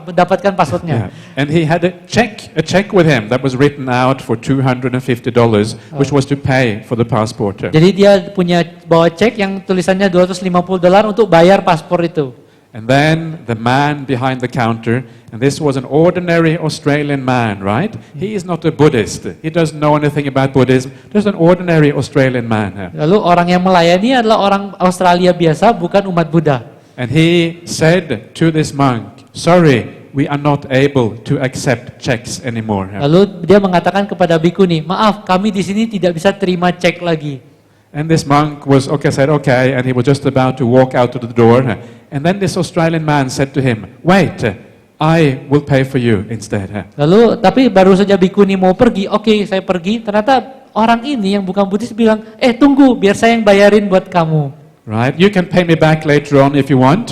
Mendapatkan paspornya. And he had a check with him that was written out for $250, which was to pay for the passport. Jadi dia punya bawa cek yang tulisannya $250 untuk bayar paspor itu. And then the man behind the counter, and this was an ordinary Australian man, right? He is not a Buddhist. He doesn't know anything about Buddhism. Just an ordinary Australian man. Lalu orang yang melayani adalah orang Australia biasa, bukan umat Buddha. And he said to this monk, "Sorry, we are not able to accept checks anymore." Lalu dia mengatakan kepada biku nih, maaf, kami di sini tidak bisa terima cek lagi. And this monk said okay, and he was just about to walk out of the door. And then this Australian man said to him, "Wait, I will pay for you instead." Lalu, tapi baru saja biku ini mau pergi, oke, saya pergi. Ternyata orang ini yang bukan Buddhis bilang, tunggu, biar saya yang bayarin buat kamu. Right, you can pay me back later on if you want.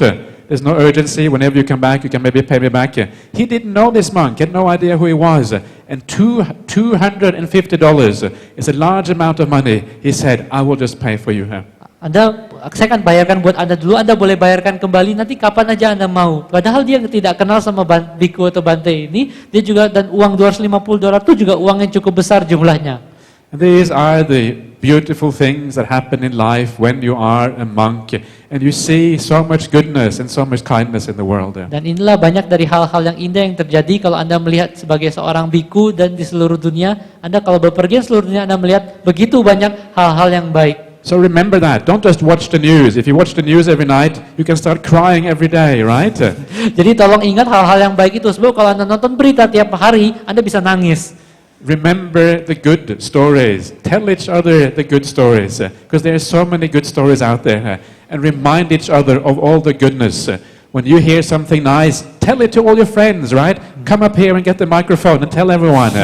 There's no urgency. Whenever you come back, you can maybe pay me back. He didn't know this monk. He had no idea who he was. And $250 is a large amount of money. He said, "I will just pay for you." Saya akan bayarkan buat Anda dulu, Anda boleh bayarkan kembali nanti kapan aja Anda mau. Padahal dia tidak kenal sama biku atau bante ini, dia juga, dan uang $250 itu juga uang yang cukup besar jumlahnya. And these are the beautiful things that happen in life when you are a monk and you see so much goodness and so much kindness in the world. Dan inilah banyak dari hal-hal yang indah yang terjadi kalau Anda melihat sebagai seorang biku dan di seluruh dunia, Anda kalau bepergian seluruh dunia Anda melihat begitu banyak hal-hal yang baik. So remember that. Don't just watch the news. If you watch the news every night, you can start crying every day, right? Jadi tolong ingat hal-hal yang baik itu, sebab kalau Anda nonton berita tiap hari, Anda bisa nangis. Remember the good stories. Tell each other the good stories, because there are so many good stories out there. And remind each other of all the goodness. When you hear something nice, tell it to all your friends, right? Come up here and get the microphone and tell everyone.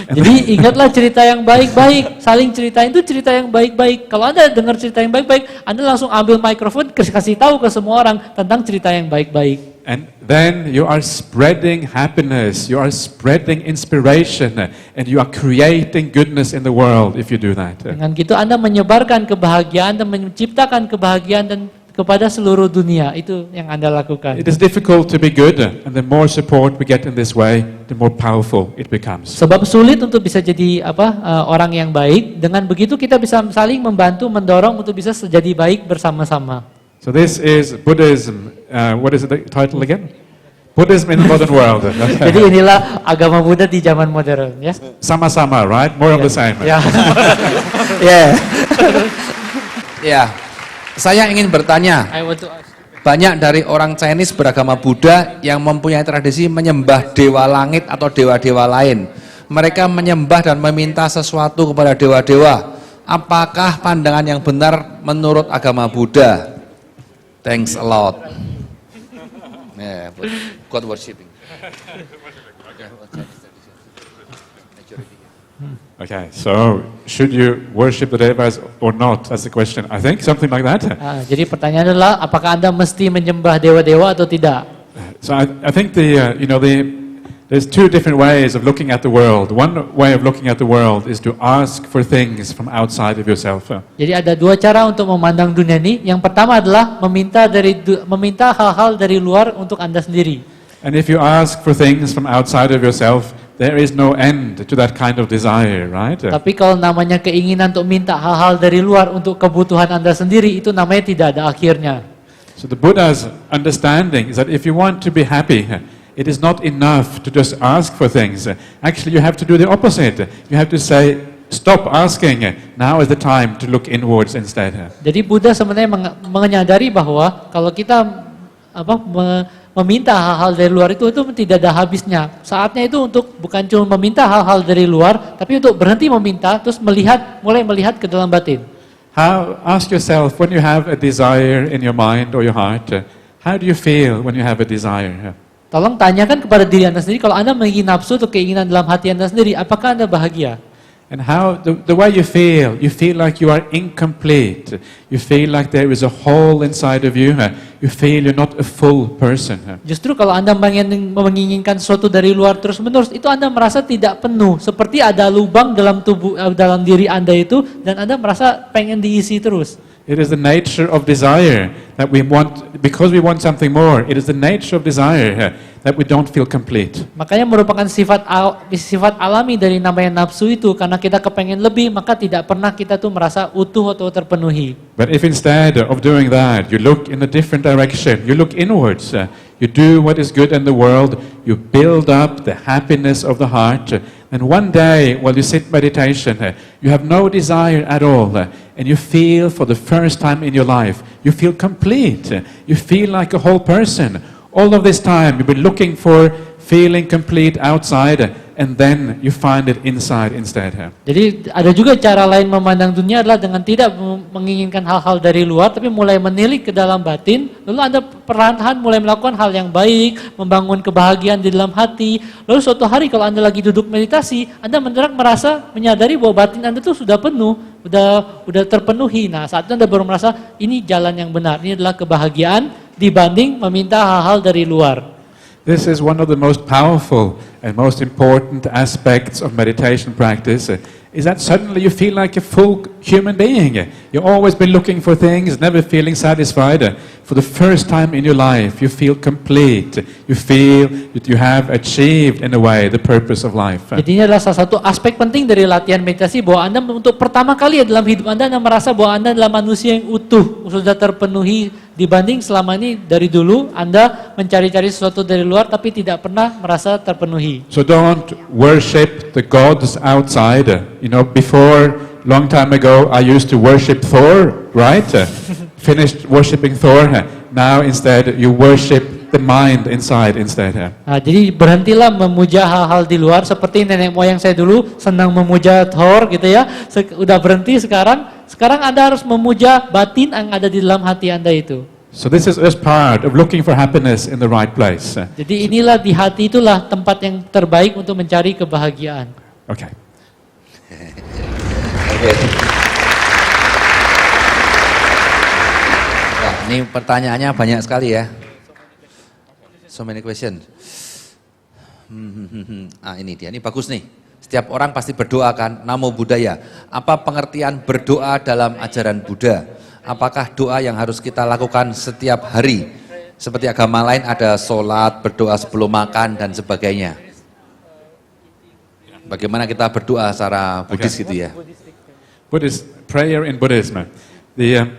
Jadi ingatlah cerita yang baik-baik, saling ceritain itu cerita yang baik-baik. Kalau Anda dengar cerita yang baik-baik, Anda langsung ambil mikrofon, kasih tahu ke semua orang tentang cerita yang baik-baik. And then you are spreading happiness, you are spreading inspiration, and you are creating goodness in the world if you do that. Dengan gitu Anda menyebarkan kebahagiaan dan menciptakan kebahagiaan dan kepada seluruh dunia. Itu yang Anda lakukan. It is difficult to be good, and the more support we get in this way, the more powerful it becomes. Sebab sulit untuk bisa jadi orang yang baik. Dengan begitu kita bisa saling membantu, mendorong untuk bisa jadi baik bersama-sama. So this is Buddhism. What is the title again? Buddhism in the modern world. Jadi inilah agama Buddha di zaman modern, ya. Sama-sama, right? More of the same. Ya. Ya. Saya ingin bertanya. Banyak dari orang Chinese beragama Buddha yang mempunyai tradisi menyembah dewa langit atau dewa-dewa lain. Mereka menyembah dan meminta sesuatu kepada dewa-dewa. Apakah pandangan yang benar menurut agama Buddha? Thanks a lot. Yeah, God worshipping. Okay, so should you worship the devas or not? That's the question. I think something like that. Jadi pertanyaan adalah apakah Anda mesti menyembah dewa-dewa atau tidak? So I think there's two different ways of looking at the world. One way of looking at the world is to ask for things from outside of yourself. Jadi ada dua cara untuk memandang dunia ini. Yang pertama adalah meminta hal-hal dari luar untuk Anda sendiri. And if you ask for things from outside of yourself, there is no end to that kind of desire, right? Tapi kalau namanya keinginan untuk minta hal-hal dari luar untuk kebutuhan Anda sendiri, itu namanya tidak ada akhirnya. So the Buddha's understanding is that if you want to be happy, it is not enough to just ask for things. Actually, you have to do the opposite. You have to say, stop asking. Now is the time to look inwards instead. Jadi Buddha sebenarnya menyadari bahwa kalau kita meminta hal-hal dari luar itu tidak ada habisnya. Saatnya itu untuk bukan cuma meminta hal-hal dari luar, tapi untuk berhenti meminta, terus mulai melihat ke dalam batin. Ask yourself, when you have a desire in your mind or your heart, how do you feel when you have a desire? Tolong tanyakan kepada diri Anda sendiri, kalau Anda memiliki nafsu atau keinginan dalam hati Anda sendiri, apakah Anda bahagia? And how the way you feel like you are incomplete. You feel like there is a hole inside of you. You feel you're not a full person. Justru kalau Anda menginginkan sesuatu dari luar terus-menerus, itu Anda merasa tidak penuh, seperti ada lubang dalam dalam diri Anda itu, dan Anda merasa pengen diisi terus. It is the nature of desire that we want, because we want something more. It is the nature of desire that we don't feel complete. Makanya merupakan sifat alami dari namanya nafsu itu, karena kita kepengen lebih, maka tidak pernah kita tuh merasa utuh atau terpenuhi. But if instead of doing that, you look in a different direction, you look inwards, you do what is good in the world, you build up the happiness of the heart, and one day while you sit meditation, you have no desire at all, and you feel for the first time in your life, you feel complete, you feel like a whole person. All of this time you've been looking for feeling complete outside, and then you find it inside instead. Jadi ada juga cara lain memandang dunia adalah dengan tidak menginginkan hal-hal dari luar, tapi mulai menilik ke dalam batin, lalu Anda perlahan-lahan mulai melakukan hal yang baik, membangun kebahagiaan di dalam hati. Lalu suatu hari kalau Anda lagi duduk meditasi, Anda menyadari bahwa batin Anda tuh sudah penuh, udah terpenuhi. Nah, saat itu Anda baru merasa ini jalan yang benar, ini adalah kebahagiaan dibanding meminta hal-hal dari luar. This is one of the most powerful and most important aspects of meditation practice, is that suddenly you feel like a full human being. You've always been looking for things, never feeling satisfied. For the first time in your life, you feel complete. You feel that you have achieved, in a way, the purpose of life. Jadi ini adalah salah satu aspek penting dari latihan meditasi, bahwa Anda untuk pertama kali dalam hidup Anda merasa bahwa Anda adalah manusia yang utuh, sudah terpenuhi, dibanding selama ini dari dulu Anda mencari-cari sesuatu dari luar tapi tidak pernah merasa terpenuhi. So don't worship the gods outside. You know, before, long time ago, I used to worship Thor, right? Finished worshiping Thor. Now instead you worship the mind inside instead. Nah, jadi berhentilah memuja hal-hal di luar, seperti nenek moyang saya dulu senang memuja Thor gitu ya. Udah berhenti sekarang Anda harus memuja batin yang ada di dalam hati Anda itu. So this is just part of looking for happiness in the right place. Jadi inilah di hati itulah tempat yang terbaik untuk mencari kebahagiaan. Okay. Wah, ini pertanyaannya banyak sekali ya. So many questions. Ini dia, ini bagus nih. Setiap orang pasti berdoa kan, Namo Buddhaya. Apa pengertian berdoa dalam ajaran Buddha? Apakah doa yang harus kita lakukan setiap hari? Seperti agama lain ada sholat, berdoa sebelum makan dan sebagainya. Bagaimana kita berdoa secara Buddhis gitu ya? Buddhist prayer in Buddhism. The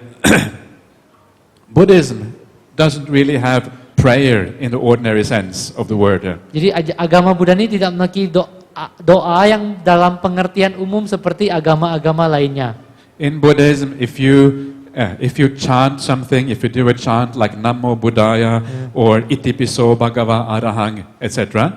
Buddhism doesn't really have prayer in the ordinary sense of the word. Jadi agama Buddha ini tidak memiliki doa yang dalam pengertian umum seperti agama-agama lainnya. In Buddhism, if you chant something, if you do a chant like Namo Buddhaya or Itipiso Bhagava Arahang, etc.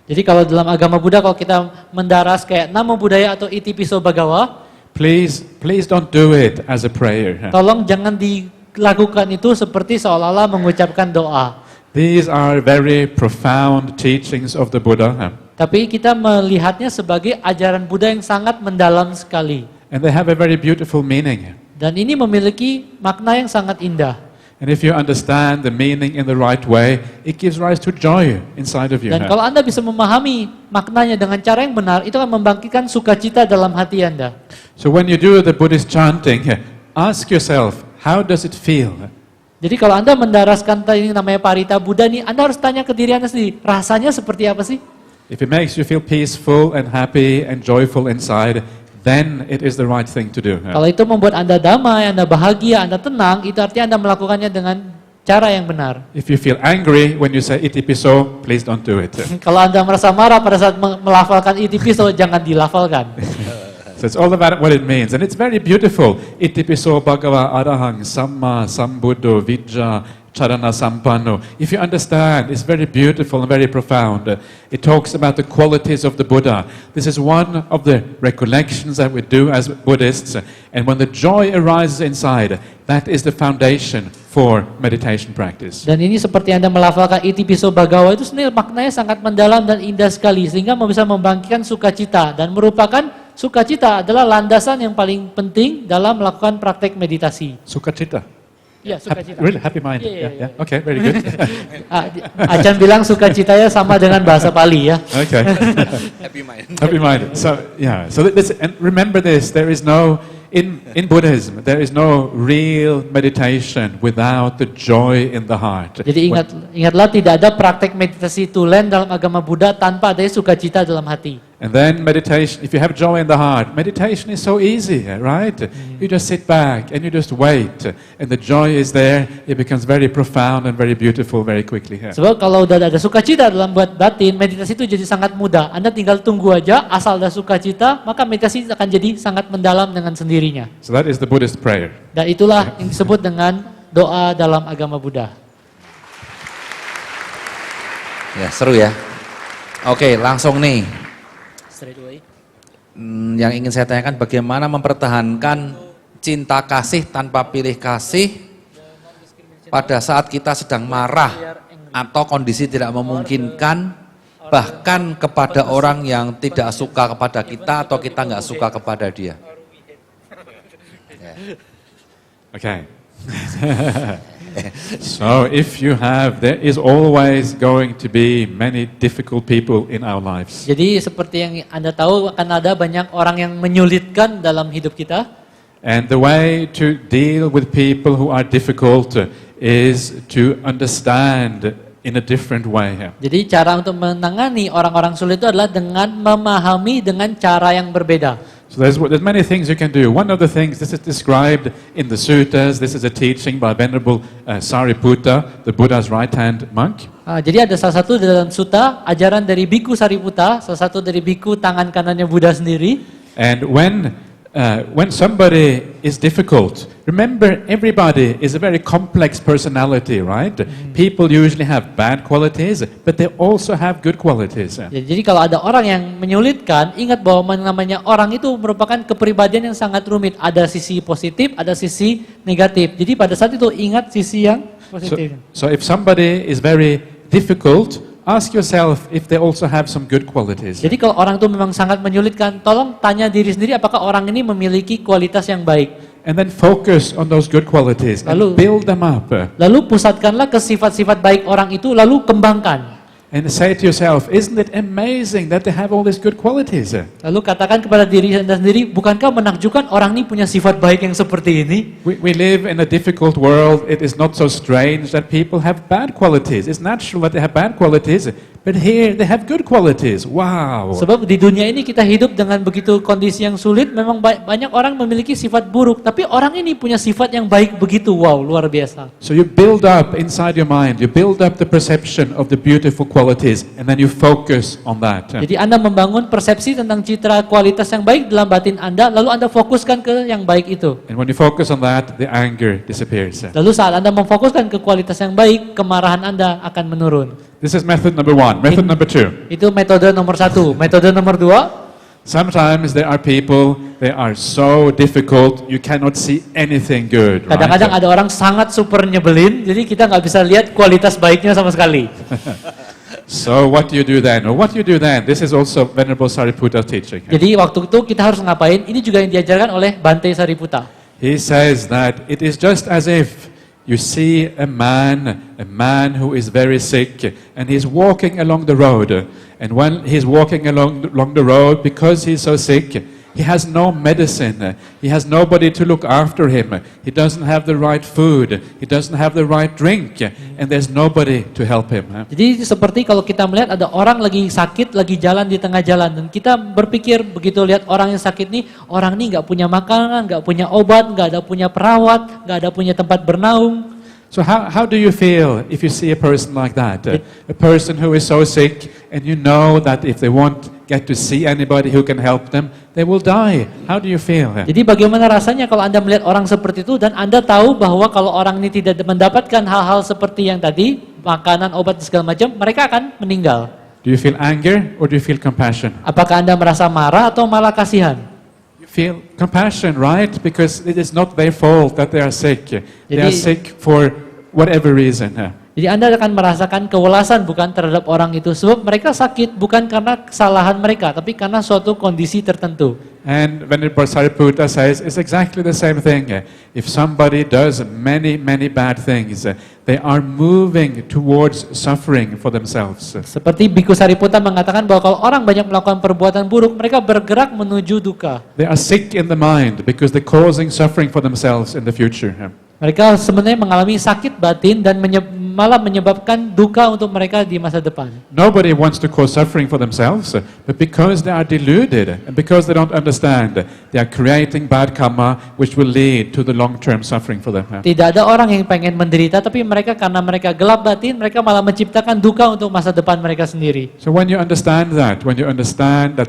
Jadi kalau dalam agama Buddha, kalau kita mendaras kayak Namo Buddhaya atau Itipiso Bhagava, please don't do it as a prayer. Tolong jangan dilakukan itu seperti seolah-olah mengucapkan doa. These are very profound teachings of the Buddha. Tapi kita melihatnya sebagai ajaran Buddha yang sangat mendalam sekali. And they have a very beautiful meaning. Dan ini memiliki makna yang sangat indah. And if you understand the meaning in the right way, it gives rise to joy inside of you. Dan kalau Anda bisa memahami maknanya dengan cara yang benar, itu akan membangkitkan sukacita dalam hati Anda. So when you do the Buddhist chanting, ask yourself, how does it feel? Jadi kalau Anda mendaraskan ini namanya Parita Buddha nih, Anda harus tanya ke diri Anda sendiri, rasanya seperti apa sih? If it makes you feel peaceful and happy and joyful inside, then it is the right thing to do. Kalau itu membuat Anda damai, Anda bahagia, Anda tenang, itu artinya Anda melakukannya dengan cara yang benar. If you feel angry when you say iti piso, please don't do it. Kalau Anda merasa marah pada saat melafalkan iti piso, jangan dilafalkan. So it's all about what it means. And it's very beautiful. Iti piso bhagava arahang samma sambuddho vijja charana sampanno. If you understand, it's very beautiful and very profound. It talks about the qualities of the Buddha. This is one of the recollections that we do as Buddhists. And when the joy arises inside, that is the foundation for meditation practice. Dan ini seperti Anda melafalkan iti piso bhagawa itu sebenarnya maknanya sangat mendalam dan indah sekali sehingga bisa membangkitkan sukacita dan merupakan sukacita adalah landasan yang paling penting dalam melakukan praktek meditasi. Sukacita. Ya, sukacita. Really happy mind. Yeah. Okay, very good. Acan bilang sukacitanya sama dengan bahasa Pali ya. Okay. Happy mind. Happy mind. So yeah. So this, and remember this: there is no in Buddhism there is no real meditation without the joy in the heart. Jadi ingatlah tidak ada praktek meditasi tulen dalam agama Buddha tanpa ada sukacita dalam hati. And then meditation, if you have joy in the heart, meditation is so easy, right? You just sit back and you just wait, and the joy is there. It becomes very profound and very beautiful very quickly. Sebab kalau udah ada sukacita dalam buat batin, meditasi itu jadi sangat mudah. Anda tinggal tunggu aja, asal ada sukacita, maka meditasi akan jadi sangat mendalam dengan sendirinya. So that is the Buddhist prayer. Dan itulah yang disebut dengan doa dalam agama Buddha. Ya, seru ya. Oke, langsung nih. Yang ingin saya tanyakan, bagaimana mempertahankan cinta kasih tanpa pilih kasih pada saat kita sedang marah atau kondisi tidak memungkinkan, bahkan kepada orang yang tidak suka kepada kita atau kita nggak suka kepada dia. Okay. So if you have, there is always going to be many difficult people in our lives. Jadi seperti yang Anda tahu akan ada banyak orang yang menyulitkan dalam hidup kita. And the way to deal with people who are difficult is to understand in a different way. Jadi cara untuk menangani orang-orang sulit itu adalah dengan memahami dengan cara yang berbeda. So there's many things you can do. One of the things, this is described in the suttas. This is a teaching by Venerable Sariputta, the Buddha's right-hand monk. Jadi ada salah satu dalam sutta, ajaran dari Biku Sariputta, salah satu dari biku tangan kanannya Buddha sendiri. And when somebody is difficult, remember everybody is a very complex personality, right? People usually have bad qualities, but they also have good qualities. Jadi kalau ada orang yang menyulitkan, ingat bahwa namanya orang itu merupakan kepribadian yang sangat rumit. Ada sisi positif, ada sisi negatif. Jadi pada saat itu ingat sisi yang positif. So if somebody is very difficult, ask yourself if they also have some good qualities. Jadi kalau orang itu memang sangat menyulitkan, tolong tanya diri sendiri apakah orang ini memiliki kualitas yang baik. And then focus on those good qualities and build them up. Lalu pusatkanlah ke sifat-sifat baik orang itu, lalu kembangkan. And say to yourself, isn't it amazing that they have all these good qualities? Lalu katakan kepada diri Anda sendiri, bukankah menakjubkan orang ini punya sifat baik yang seperti ini? We live in a difficult world. It is not so strange that people have bad qualities. It's natural that they have bad qualities, but here they have good qualities. Wow. Sebab di dunia ini kita hidup dengan begitu kondisi yang sulit, memang banyak orang memiliki sifat buruk, tapi orang ini punya sifat yang baik begitu. Wow, luar biasa. So you build up inside your mind, you build up the perception of the beautiful qualities, and then you focus on that. Jadi Anda membangun persepsi tentang citra kualitas yang baik dalam batin Anda, lalu Anda fokuskan ke yang baik itu. And when you focus on that, the anger disappears. Lalu saat Anda memfokuskan ke kualitas yang baik, kemarahan Anda akan menurun. This is method number 1. Method number 2. Itu metode nomor 1. Metode nomor 2. Sometimes there are people, they are so difficult, you cannot see anything good. Kadang-kadang Right? ada orang sangat super nyebelin, jadi kita nggak bisa lihat kualitas baiknya sama sekali. So what do you do then? Or what do you do then? This is also Venerable Sariputta teaching. Jadi waktu itu kita harus ngapain? Ini juga yang diajarkan oleh Bante Sariputta. He says that it is just as if you see a man who is very sick, and he's walking along the road. And when he's walking along the road, because he's so sick, he has no medicine. He has nobody to look after him. He doesn't have the right food. He doesn't have the right drink. And there's nobody to help him. Jadi seperti kalau kita melihat ada orang lagi sakit, lagi jalan di tengah jalan. Dan kita berpikir begitu lihat orang yang sakit nih, orang ini nggak punya makanan, nggak punya obat, nggak ada punya perawat, nggak ada punya tempat bernaung. So how do you feel if you see a person like that? A person who is so sick, and you know that if they won't get to see anybody who can help them, they will die. How do you feel? Jadi bagaimana rasanya kalau Anda melihat orang seperti itu dan Anda tahu bahwa kalau orang ini tidak mendapatkan hal-hal seperti yang tadi, makanan, obat, segala macam, mereka akan meninggal. Do you feel anger or do you feel compassion? Apakah Anda merasa marah atau malah kasihan? You feel compassion, right? Because it is not their fault that they are sick. They are sick for whatever reason. Jadi Anda akan merasakan kewelasan bukan terhadap orang itu sebab mereka sakit bukan karena kesalahan mereka tapi karena suatu kondisi tertentu. And Venerable Sariputta says it's exactly the same thing. If somebody does many bad things, they are moving towards suffering for themselves. Seperti Bhikkhu Sariputta mengatakan bahwa kalau orang banyak melakukan perbuatan buruk, mereka bergerak menuju duka. They are sick in the mind because they're causing suffering for themselves in the future. Mereka sebenarnya mengalami sakit batin dan malah menyebabkan duka untuk mereka di masa depan. Nobody wants to cause suffering for themselves, but because they are deluded and because they don't understand, they are creating bad karma which will lead to the long-term suffering for them. Tidak ada orang yang pengen menderita, tapi mereka karena mereka gelap batin, mereka malah menciptakan duka untuk masa depan mereka sendiri. So when you understand that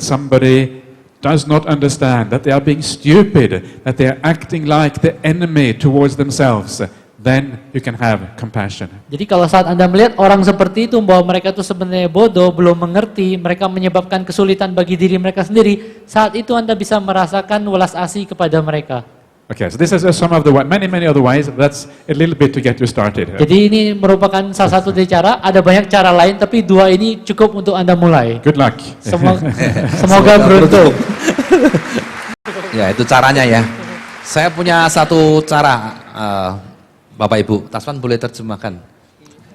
somebody does not understand, that they are being stupid, that they are acting like the enemy towards themselves, then you can have compassion. Jadi kalau saat Anda melihat orang seperti itu bahwa mereka itu sebenarnya bodoh, belum mengerti, mereka menyebabkan kesulitan bagi diri mereka sendiri, saat itu Anda bisa merasakan welas asih kepada mereka. Okay, so this is some of the many other ways. That's a little bit to get you started. Jadi ini merupakan salah satu dari cara, ada banyak cara lain tapi dua ini cukup untuk Anda mulai. Good luck. Semoga beruntung. Ya, itu caranya ya. Saya punya satu cara, Bapak Ibu, Tasman boleh terjemahkan.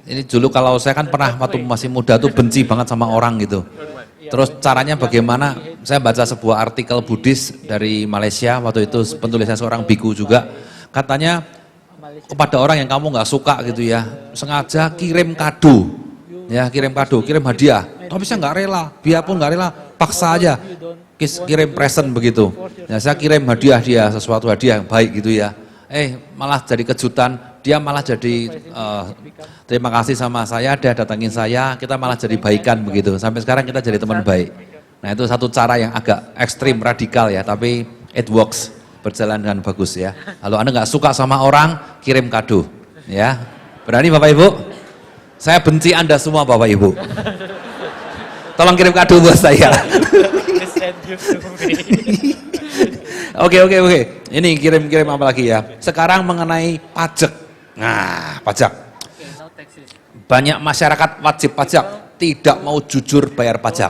Ini dulu kalau saya kan pernah waktu masih muda tuh benci banget sama orang gitu. Terus caranya bagaimana, saya baca sebuah artikel Buddhis dari Malaysia, waktu itu penulisnya seorang biku juga. Katanya kepada orang yang kamu nggak suka gitu ya, sengaja kirim kado. Ya, kirim kado, kirim hadiah. Tapi saya nggak rela, biarpun nggak rela, paksa aja. Kirim present begitu. Ya, saya kirim hadiah dia, sesuatu hadiah yang baik gitu ya. Malah jadi kejutan, dia malah jadi terima kasih sama saya, dia datangin saya, kita malah jadi baikan begitu. Sampai sekarang kita jadi teman baik. Nah itu satu cara yang agak ekstrim, radikal ya, tapi it works, berjalan dengan bagus ya. Kalau Anda nggak suka sama orang, kirim kado. Ya, berani Bapak Ibu? Saya benci Anda semua Bapak Ibu. Tolong kirim kado buat saya. Oke. Ini kirim apa lagi ya? Sekarang mengenai pajak. Nah, pajak. Banyak masyarakat wajib pajak tidak mau jujur bayar pajak.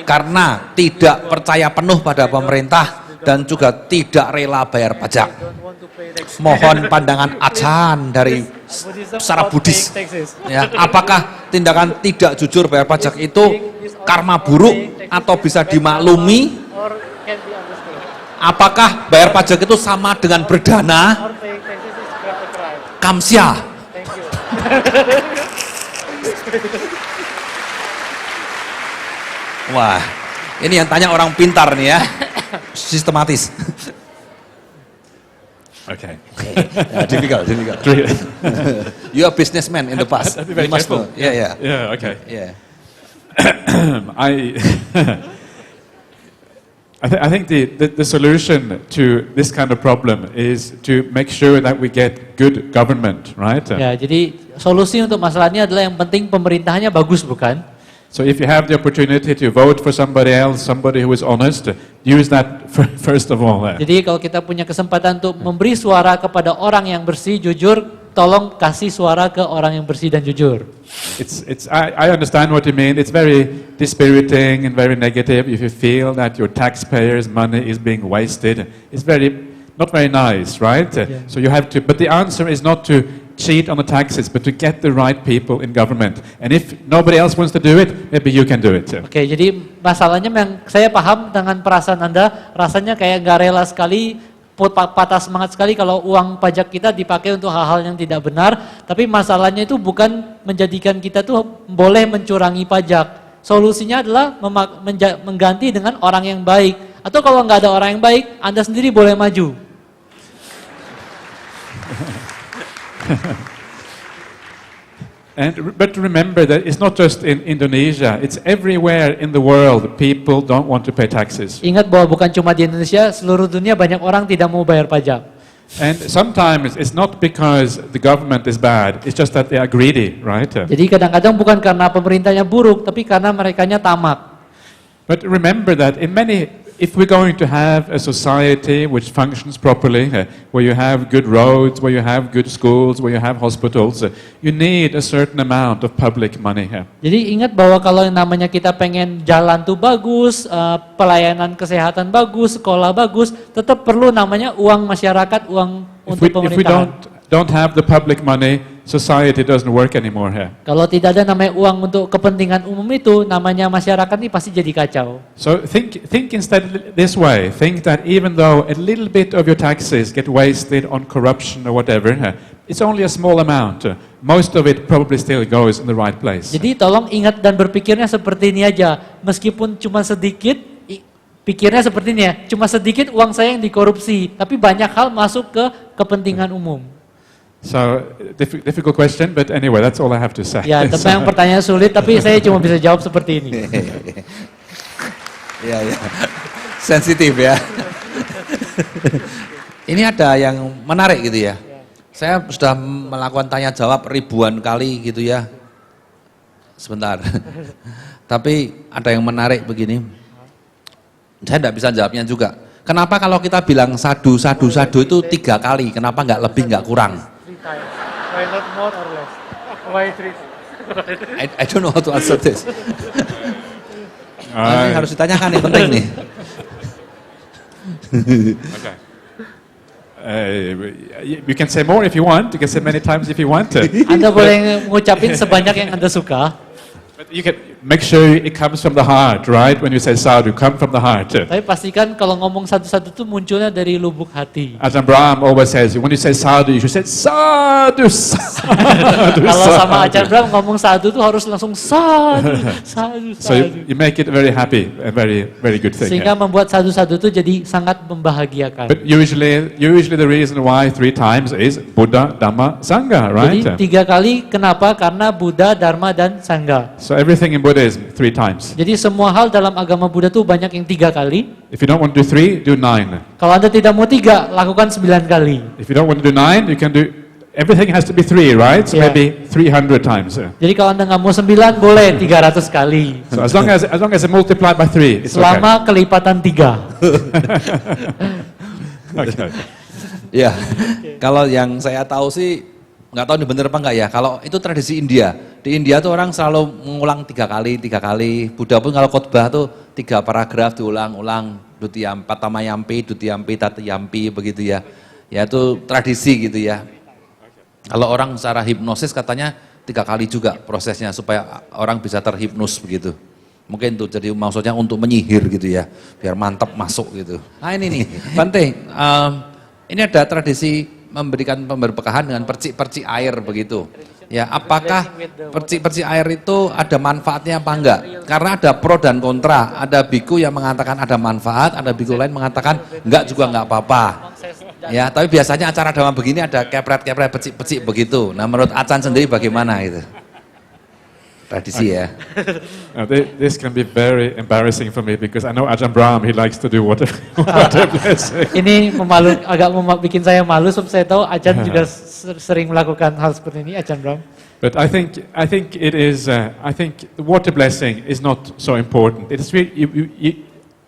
Karena tidak percaya penuh pada pemerintah dan juga tidak rela bayar pajak. Mohon pandangan Achan dari secara Buddhis. Ya, apakah tindakan tidak jujur bayar pajak itu karma buruk atau bisa dimaklumi? Apakah bayar pajak itu sama dengan berdana? Kamsya. Wah, ini yang tanya orang pintar nih ya. Sistematis. Okay. Difficult. You are a businessman in the past. You must know. Yeah. Yeah, okay. Yeah. I think the solution to this kind of problem is to make sure that we get good government, right? Ya, jadi solusi untuk masalah ini adalah yang penting pemerintahnya bagus, bukan? So if you have the opportunity to vote for somebody else, somebody who is honest, use that first of all. Jadi kalau kita punya kesempatan untuk memberi suara kepada orang yang bersih, jujur, tolong kasih suara ke orang yang bersih dan jujur. I understand what you mean. It's very dispiriting and very negative if you feel that your taxpayers' money is being wasted. It's not very nice, right? Yeah. So you have to, but the answer is not to cheat on the taxes, but to get the right people in government. And if nobody else wants to do it, maybe you can do it. Oke, jadi masalahnya yang saya paham dengan perasaan Anda, rasanya kayak nggak rela sekali, patah semangat sekali kalau uang pajak kita dipakai untuk hal-hal yang tidak benar. Tapi masalahnya itu bukan menjadikan kita tuh boleh mencurangi pajak. Solusinya adalah mengganti dengan orang yang baik. Atau kalau nggak ada orang yang baik, Anda sendiri boleh maju. But remember that it's not just in Indonesia, it's everywhere in the world. People don't want to pay taxes. Ingat bahwa bukan cuma di Indonesia, seluruh dunia banyak orang tidak mau bayar pajak. And sometimes it's not because the government is bad, it's just that they are greedy, right? Jadi kadang-kadang bukan karena pemerintahnya buruk, tapi karena merekanya tamak. But remember that if we're going to have a society which functions properly, where you have good roads, where you have good schools, where you have hospitals, you need a certain amount of public money. Jadi ingat bahwa kalau yang namanya kita pengen jalan tuh bagus, pelayanan kesehatan bagus, sekolah bagus, tetap perlu namanya uang masyarakat, uang untuk pemerintahan. If we don't have the public money, society doesn't work anymore here. Kalau tidak ada namanya uang untuk kepentingan umum itu, namanya masyarakat ini pasti jadi kacau. So think instead this way. Think that even though a little bit of your taxes get wasted on corruption or whatever, it's only a small amount. Most of it probably still goes in the right place. Jadi tolong ingat dan berpikirnya seperti ini aja. Meskipun cuma sedikit, pikirnya seperti ini ya. Cuma sedikit uang saya yang dikorupsi, tapi banyak hal masuk ke kepentingan umum. So, difficult question, but anyway, that's all I have to say. Ya, tapi yang pertanyaan sulit, tapi saya cuma bisa jawab seperti ini. Ya. Sensitif ya. Ini ada yang menarik gitu ya. Saya sudah melakukan tanya jawab ribuan kali gitu ya. Sebentar. Tapi ada yang menarik begini. Saya tidak bisa jawabnya juga. Kenapa kalau kita bilang sadu itu 3 kali? Kenapa nggak lebih, nggak kurang? Why not more or less? Why 3? I don't know how to answer this. Ini harus ditanyakan nih, penting nih. Okay. You can say more if you want. You can say many times if you want to. Anda boleh mengucapin sebanyak yang Anda suka. But you can make sure it comes from the heart, right? When you say sadhu, come from the heart. Tapi pastikan kalau ngomong satu-satu itu munculnya dari lubuk hati. Ajahn Brahm always says, when you say sadhu, you should say sadhu, sadhu. Kalau sama Ajahn Brahm ngomong sadhu itu harus langsung sadhu. So you make it very happy and very, very good thing. Sehingga membuat sadhu-sadhu itu jadi sangat membahagiakan. But usually the reason why 3 times is Buddha, Dhamma, Sangha, right? Jadi 3 kali, kenapa? Karena Buddha, Dharma, dan Sangha. So everything in Buddhism 3 times. Jadi semua hal dalam agama Buddha tuh banyak yang 3 kali. If you don't want to do 3, do 9. Kalau Anda tidak mau 3, lakukan 9 kali. If you don't want to do 9, you can do, everything has to be 3, right? So Yeah. maybe 300 times. Jadi kalau Anda nggak mau 9, boleh 300 kali. So as long as it multiplied by 3, it's Selama kelipatan 3. okay. Ya, kalau yang saya tahu sih, nggak tahu ini bener apa enggak ya, kalau itu tradisi India. Di India tuh orang selalu mengulang 3 kali. Buddha pun kalau khotbah tuh 3 paragraf diulang-ulang. Patamayampi, Dutiyampi, Tatiyampi, begitu ya. Ya itu tradisi gitu ya. Kalau orang secara hipnosis katanya 3 kali juga prosesnya supaya orang bisa terhipnos begitu. Mungkin tuh jadi maksudnya untuk menyihir gitu ya, biar mantap masuk gitu. Nah ini nih, penting. Ini ada tradisi memberikan pemberkahan dengan percik-percik air begitu. Ya, apakah percik-percik air itu ada manfaatnya apa enggak? Karena ada pro dan kontra. Ada biku yang mengatakan ada manfaat, ada biku lain mengatakan enggak juga enggak apa-apa. Ya, tapi biasanya acara dhamma begini ada kepret-kepret percik-percik begitu. Nah, menurut Achan sendiri bagaimana itu? Tradisi ya. This can be very embarrassing for me because I know Ajahn Brahm, he likes to do what blessing. Ini agak bikin saya malu, sebab saya tahu Ajahn juga sering melakukan hal seperti ini, Ajahn Brahm. But I think it is. I think the water blessing is not so important. It's really,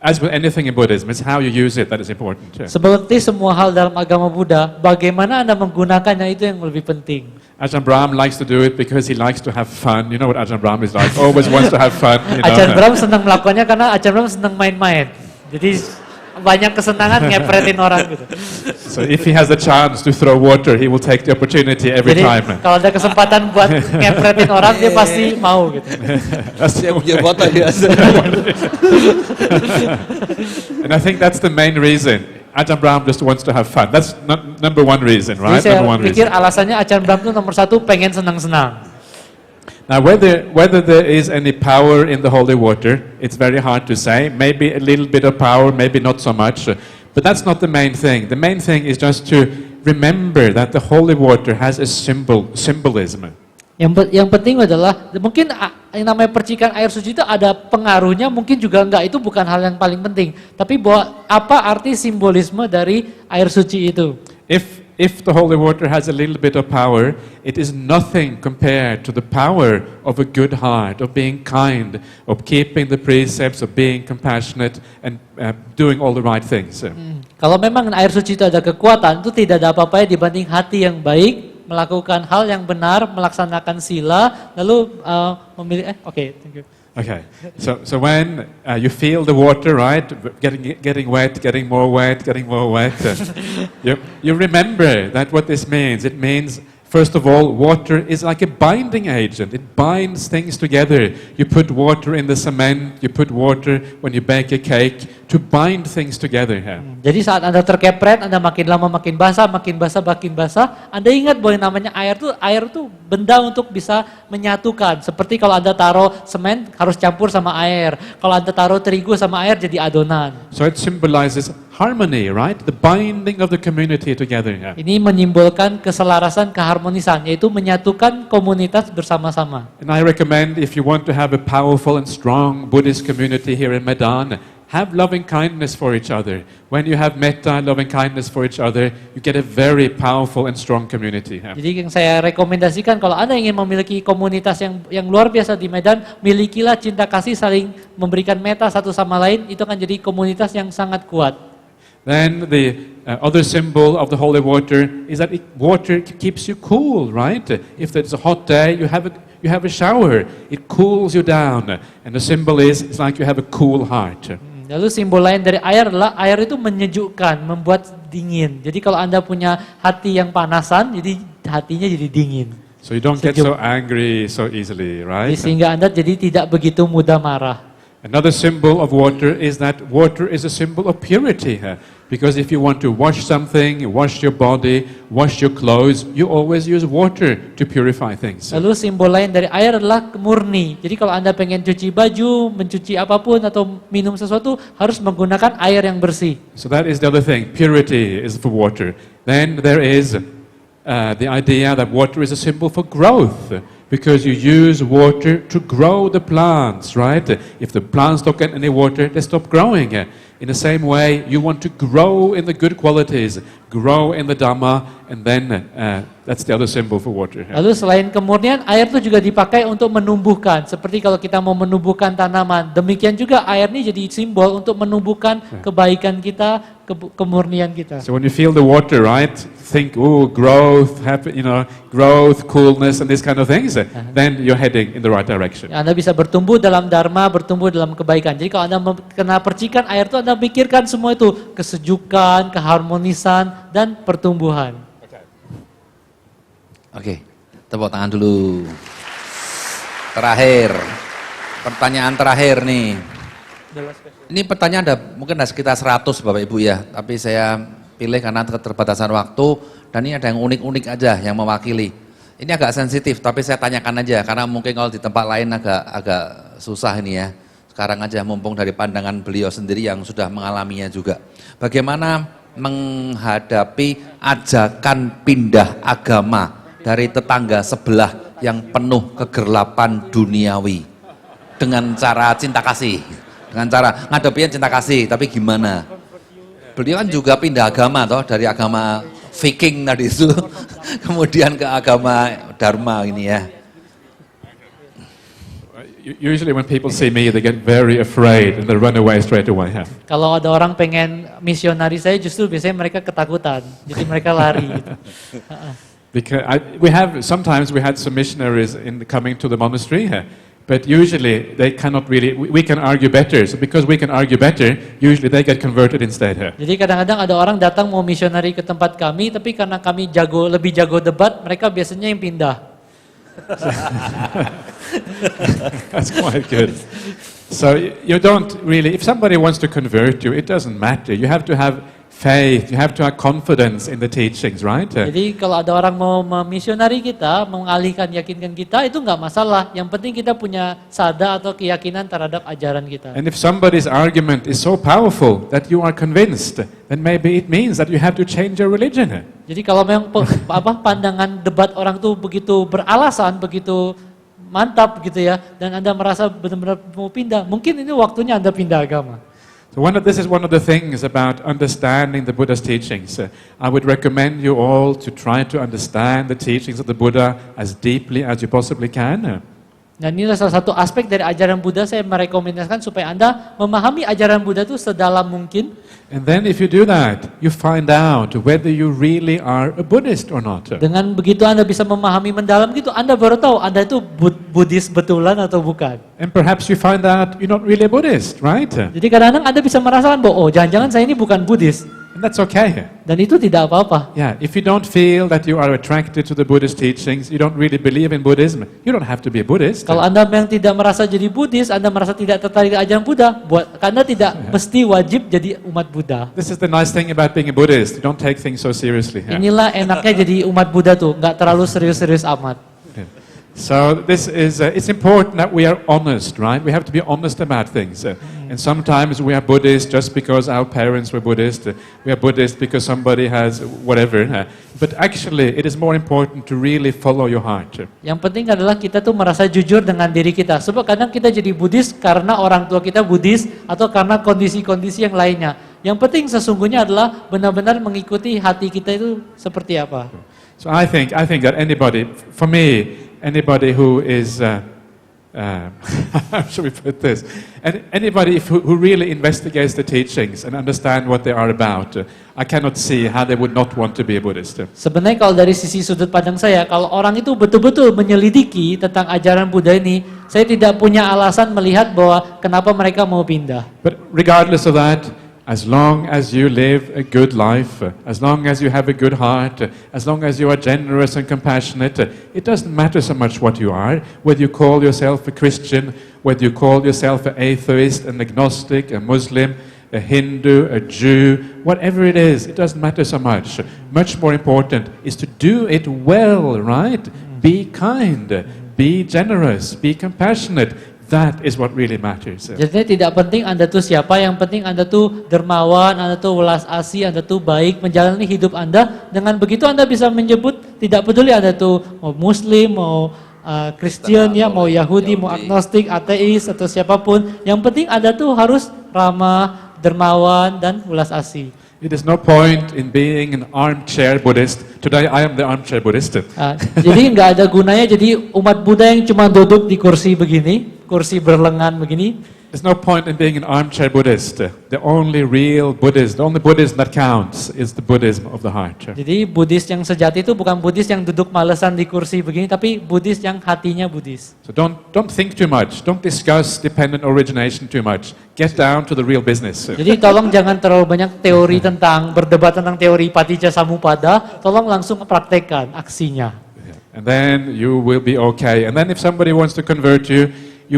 as with anything in Buddhism, it's how you use it that is important. Seperti semua hal dalam agama Buddha, bagaimana Anda menggunakannya itu yang lebih penting. Ajahn Brahm likes to do it because he likes to have fun. You know what Ajahn Brahm is like, always wants to have fun. You know? Ajahn Brahm senang melakukannya karena Ajahn Brahm senang main-main. Jadi banyak kesenangan ngepretin orang gitu. So if he has a chance to throw water, he will take the opportunity every Jadi time. kalau ada kesempatan buat ngepretin orang, dia pasti mau gitu. Dia punya foto dia. And I think that's the main reason. Ajahn Brahm just wants to have fun. That's number one reason, right? Jadi saya Number one pikir reason. alasannya Ajahn Brahm itu nomor satu pengen senang-senang. Now, whether there is any power in the holy water, it's very hard to say. Maybe a little bit of power, maybe not so much. But that's not the main thing. The main thing is just to remember that the holy water has a symbolism. Yang penting adalah mungkin yang namanya percikan air suci itu ada pengaruhnya, mungkin juga enggak, itu bukan hal yang paling penting. Tapi bahwa apa arti simbolisme dari air suci itu? If the holy water has a little bit of power, it is nothing compared to the power of a good heart, of being kind, of keeping the precepts, of being compassionate, and doing all the right things. Kalau memang air suci itu ada kekuatan, itu tidak ada apa-apanya dibanding hati yang baik, melakukan hal yang benar, melaksanakan sila, lalu memilih. Thank you. Okay, so when you feel the water, right, getting wet, getting more wet, you remember that what this means. It means, first of all, water is like a binding agent. It binds things together. You put water in the cement, you put water when you bake a cake to bind things together. Jadi saat Anda terkepret, Anda makin lama makin basah, Anda ingat bahwa yang namanya air tuh benda untuk bisa menyatukan. Seperti kalau Anda taruh semen harus campur sama air. Kalau Anda taruh terigu sama air jadi adonan. So it symbolizes harmony, right? The binding of the community together. Ini menyimbolkan keselarasan, keharmonisan, yaitu menyatukan komunitas bersama-sama. And I recommend, if you want to have a powerful and strong Buddhist community here in Medan, have loving kindness for each other. When you have metta, loving kindness for each other, you get a very powerful and strong community. Jadi yang saya rekomendasikan, kalau Anda ingin memiliki komunitas yang luar biasa di Medan, milikilah cinta kasih, saling memberikan metta satu sama lain, itu akan jadi komunitas yang sangat kuat. Then the other symbol of the holy water is that water keeps you cool, right? If there's a hot day, you have a shower, it cools you down. And the symbol is, it's like you have a cool heart. Lalu simbol lain dari air adalah air itu menyejukkan, membuat dingin. Jadi kalau Anda punya hati yang panasan, jadi hatinya jadi dingin. So you don't get so angry so easily, right? Jadi sehingga Anda jadi tidak begitu mudah marah. Another symbol of water is that water is a symbol of purity. Because if you want to wash something, wash your body, wash your clothes, you always use water to purify things. Lalu simbol lain dari air adalah murni. Jadi kalau Anda pengen cuci baju, mencuci apapun atau minum sesuatu, harus menggunakan air yang bersih. So that is the other thing. Purity is for water. Then there is the idea that water is a symbol for growth. Because you use water to grow the plants, right? If the plants don't get any water, they stop growing. In the same way, you want to grow in the good qualities, grow in the Dhamma, and then that's the other symbol for water. Lalu selain kemurnian, air itu juga dipakai untuk menumbuhkan. Seperti kalau kita mau menumbuhkan tanaman, demikian juga air ini jadi simbol untuk menumbuhkan kebaikan kita, kemurnian kita. So when you feel the water, right, think, growth, growth, coolness, and these kind of things. Then you're heading in the right direction. Anda bisa bertumbuh dalam dharma, bertumbuh dalam kebaikan. Jadi kalau Anda kena percikan air itu, Anda pikirkan semua itu, kesejukan, keharmonisan, dan pertumbuhan. Oke, tepuk tangan dulu. Terakhir, pertanyaan terakhir nih. Ini pertanyaan ada mungkin ada sekitar 100 Bapak Ibu ya, tapi saya pilih karena keterbatasan waktu dan ini ada yang unik-unik aja yang mewakili. Ini agak sensitif tapi saya tanyakan aja karena mungkin kalau di tempat lain agak susah ini ya. Sekarang aja mumpung dari pandangan beliau sendiri yang sudah mengalaminya juga. Bagaimana menghadapi ajakan pindah agama dari tetangga sebelah yang penuh kegelapan duniawi dengan cara cinta kasih, dengan cara ngadepinnya cinta kasih, tapi gimana? Beliau kan juga pindah agama toh, dari agama Viking tadi itu kemudian ke agama Dharma ini ya. Usually when people see me, they get very afraid and they run away straight away. Yeah. Kalau ada orang pengen misionari saya, justru biasanya mereka ketakutan, jadi mereka lari. Gitu. Because sometimes we had some missionaries coming to the monastery, but usually they cannot really. We can argue better, so because we can argue better, usually they get converted instead. Jadi kadang-kadang ada orang datang mau misionari ke tempat kami, tapi karena kami lebih jago debat, mereka biasanya yang pindah. That's quite good. So you don't really. If somebody wants to convert you, it doesn't matter. You have to have faith, you have to have confidence in the teachings, right? Jadi kalau ada orang mau memisionari kita, mengalihkan yakinkan kita, itu nggak masalah. Yang penting kita punya sada atau keyakinan terhadap ajaran kita. And if somebody's argument is so powerful that you are convinced, then maybe it means that you have to change your religion. Jadi kalau memang pandangan debat orang tuh begitu beralasan, begitu mantap gitu ya, dan Anda merasa benar-benar mau pindah, mungkin ini waktunya Anda pindah agama. So this is one of the things about understanding the Buddha's teachings. I would recommend you all to try to understand the teachings of the Buddha as deeply as you possibly can. Dan ini salah satu aspek dari ajaran Buddha, saya merekomendasikan supaya Anda memahami ajaran Buddha itu sedalam mungkin. And then if you do that, you find out whether you really are a Buddhist or not. Dengan begitu Anda bisa memahami mendalam gitu, Anda baru tahu Anda itu Buddhis betulan atau bukan. And perhaps you find out you're not really a Buddhist, right? Jadi kadang-kadang Anda bisa merasakan bahwa jangan-jangan saya ini bukan Buddhis. And that's okay. Dan itu tidak apa-apa. Yeah, if you don't feel that you are attracted to the Buddhist teachings, you don't really believe in Buddhism, you don't have to be a Buddhist. Kalau Anda memang tidak merasa jadi Buddhis, Anda merasa tidak tertarik dengan ajaran Buddha, Anda tidak mesti wajib jadi umat Buddha. This is the nice thing about being a Buddhist. You don't take things so seriously. Yeah. Inilah enaknya jadi umat Buddha tuh, nggak terlalu serius-serius amat. Yeah. So this is, it's important that we are honest, right? We have to be honest about things. And sometimes we are Buddhist just because our parents were Buddhist. We are Buddhist because somebody has whatever. But actually, it is more important to really follow your heart. Yang penting adalah kita tuh merasa jujur dengan diri kita. Sebab kadang kita jadi Buddhis karena orang tua kita Buddhis atau karena kondisi-kondisi yang lainnya. Yang penting sesungguhnya adalah benar-benar mengikuti hati kita itu seperti apa. So I think that anybody, for me, anybody who is, how should we put this? Anybody who really investigates the teachings and understand what they are about, I cannot see how they would not want to be a Buddhist. Sebenarnya kalau dari sisi sudut pandang saya, kalau orang itu betul-betul menyelidiki tentang ajaran Buddha ini, saya tidak punya alasan melihat bahwa kenapa mereka mau pindah. But regardless of that, as long as you live a good life, as long as you have a good heart, as long as you are generous and compassionate, it doesn't matter so much what you are, whether you call yourself a Christian, whether you call yourself an atheist, an agnostic, a Muslim, a Hindu, a Jew, whatever it is, it doesn't matter so much. Much more important is to do it well, right? Be kind, be generous, be compassionate. That is what really matters. Jadi tidak penting Anda tuh siapa, yang penting Anda tuh dermawan, Anda tuh welas asih, Anda tuh baik menjalani hidup Anda. Dengan begitu Anda bisa menyebut, tidak peduli Anda tuh mau Muslim, mau Kristen ya, mau Yahudi, mau agnostik, ateis atau siapapun. Yang penting Anda tuh harus ramah, dermawan dan welas asih. It is no point in being an armchair Buddhist. Today I am the armchair Buddhist. Jadi nggak ada gunanya jadi umat Buddha yang cuma duduk di kursi begini, kursi berlengan begini. There's no point in being an armchair Buddhist. The only real Buddhist, the only Buddhism that counts is the Buddhism of the heart. Jadi Buddhis yang sejati itu bukan Buddhis yang duduk malesan di kursi begini, tapi Buddhis yang hatinya Buddhis. So don't think too much. Don't discuss dependent origination too much. Get down to the real business. Jadi tolong jangan terlalu banyak teori tentang berdebat tentang teori Paticca Samuppada. Tolong langsung praktekkan aksinya. And then you will be okay. And then if somebody wants to convert you,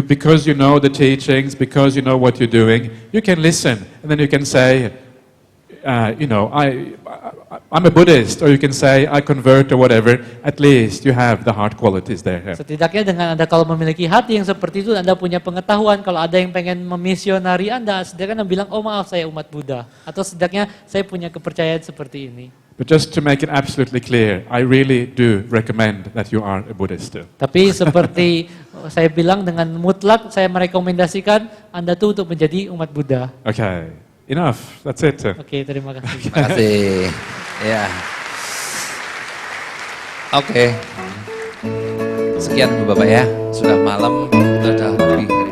because you know the teachings, because you know what you're doing, you can listen, and then you can say, I'm a Buddhist, or you can say, I convert, or whatever. At least you have the heart qualities there. Setidaknya dengan Anda kalau memiliki hati yang seperti itu, Anda punya pengetahuan. Kalau ada yang pengen memisionari Anda, setidaknya Anda bilang, oh maaf saya umat Buddha. Atau setidaknya saya punya kepercayaan seperti ini. But just to make it absolutely clear, I really do recommend that you are a Buddhist. Tapi seperti saya bilang dengan mutlak, saya merekomendasikan Anda tuh untuk menjadi umat Buddha. Okay, enough. That's it. Oke, terima kasih. Terima kasih. Ya. Oke. Sekian Bapak ya, sudah malam. sudah lebih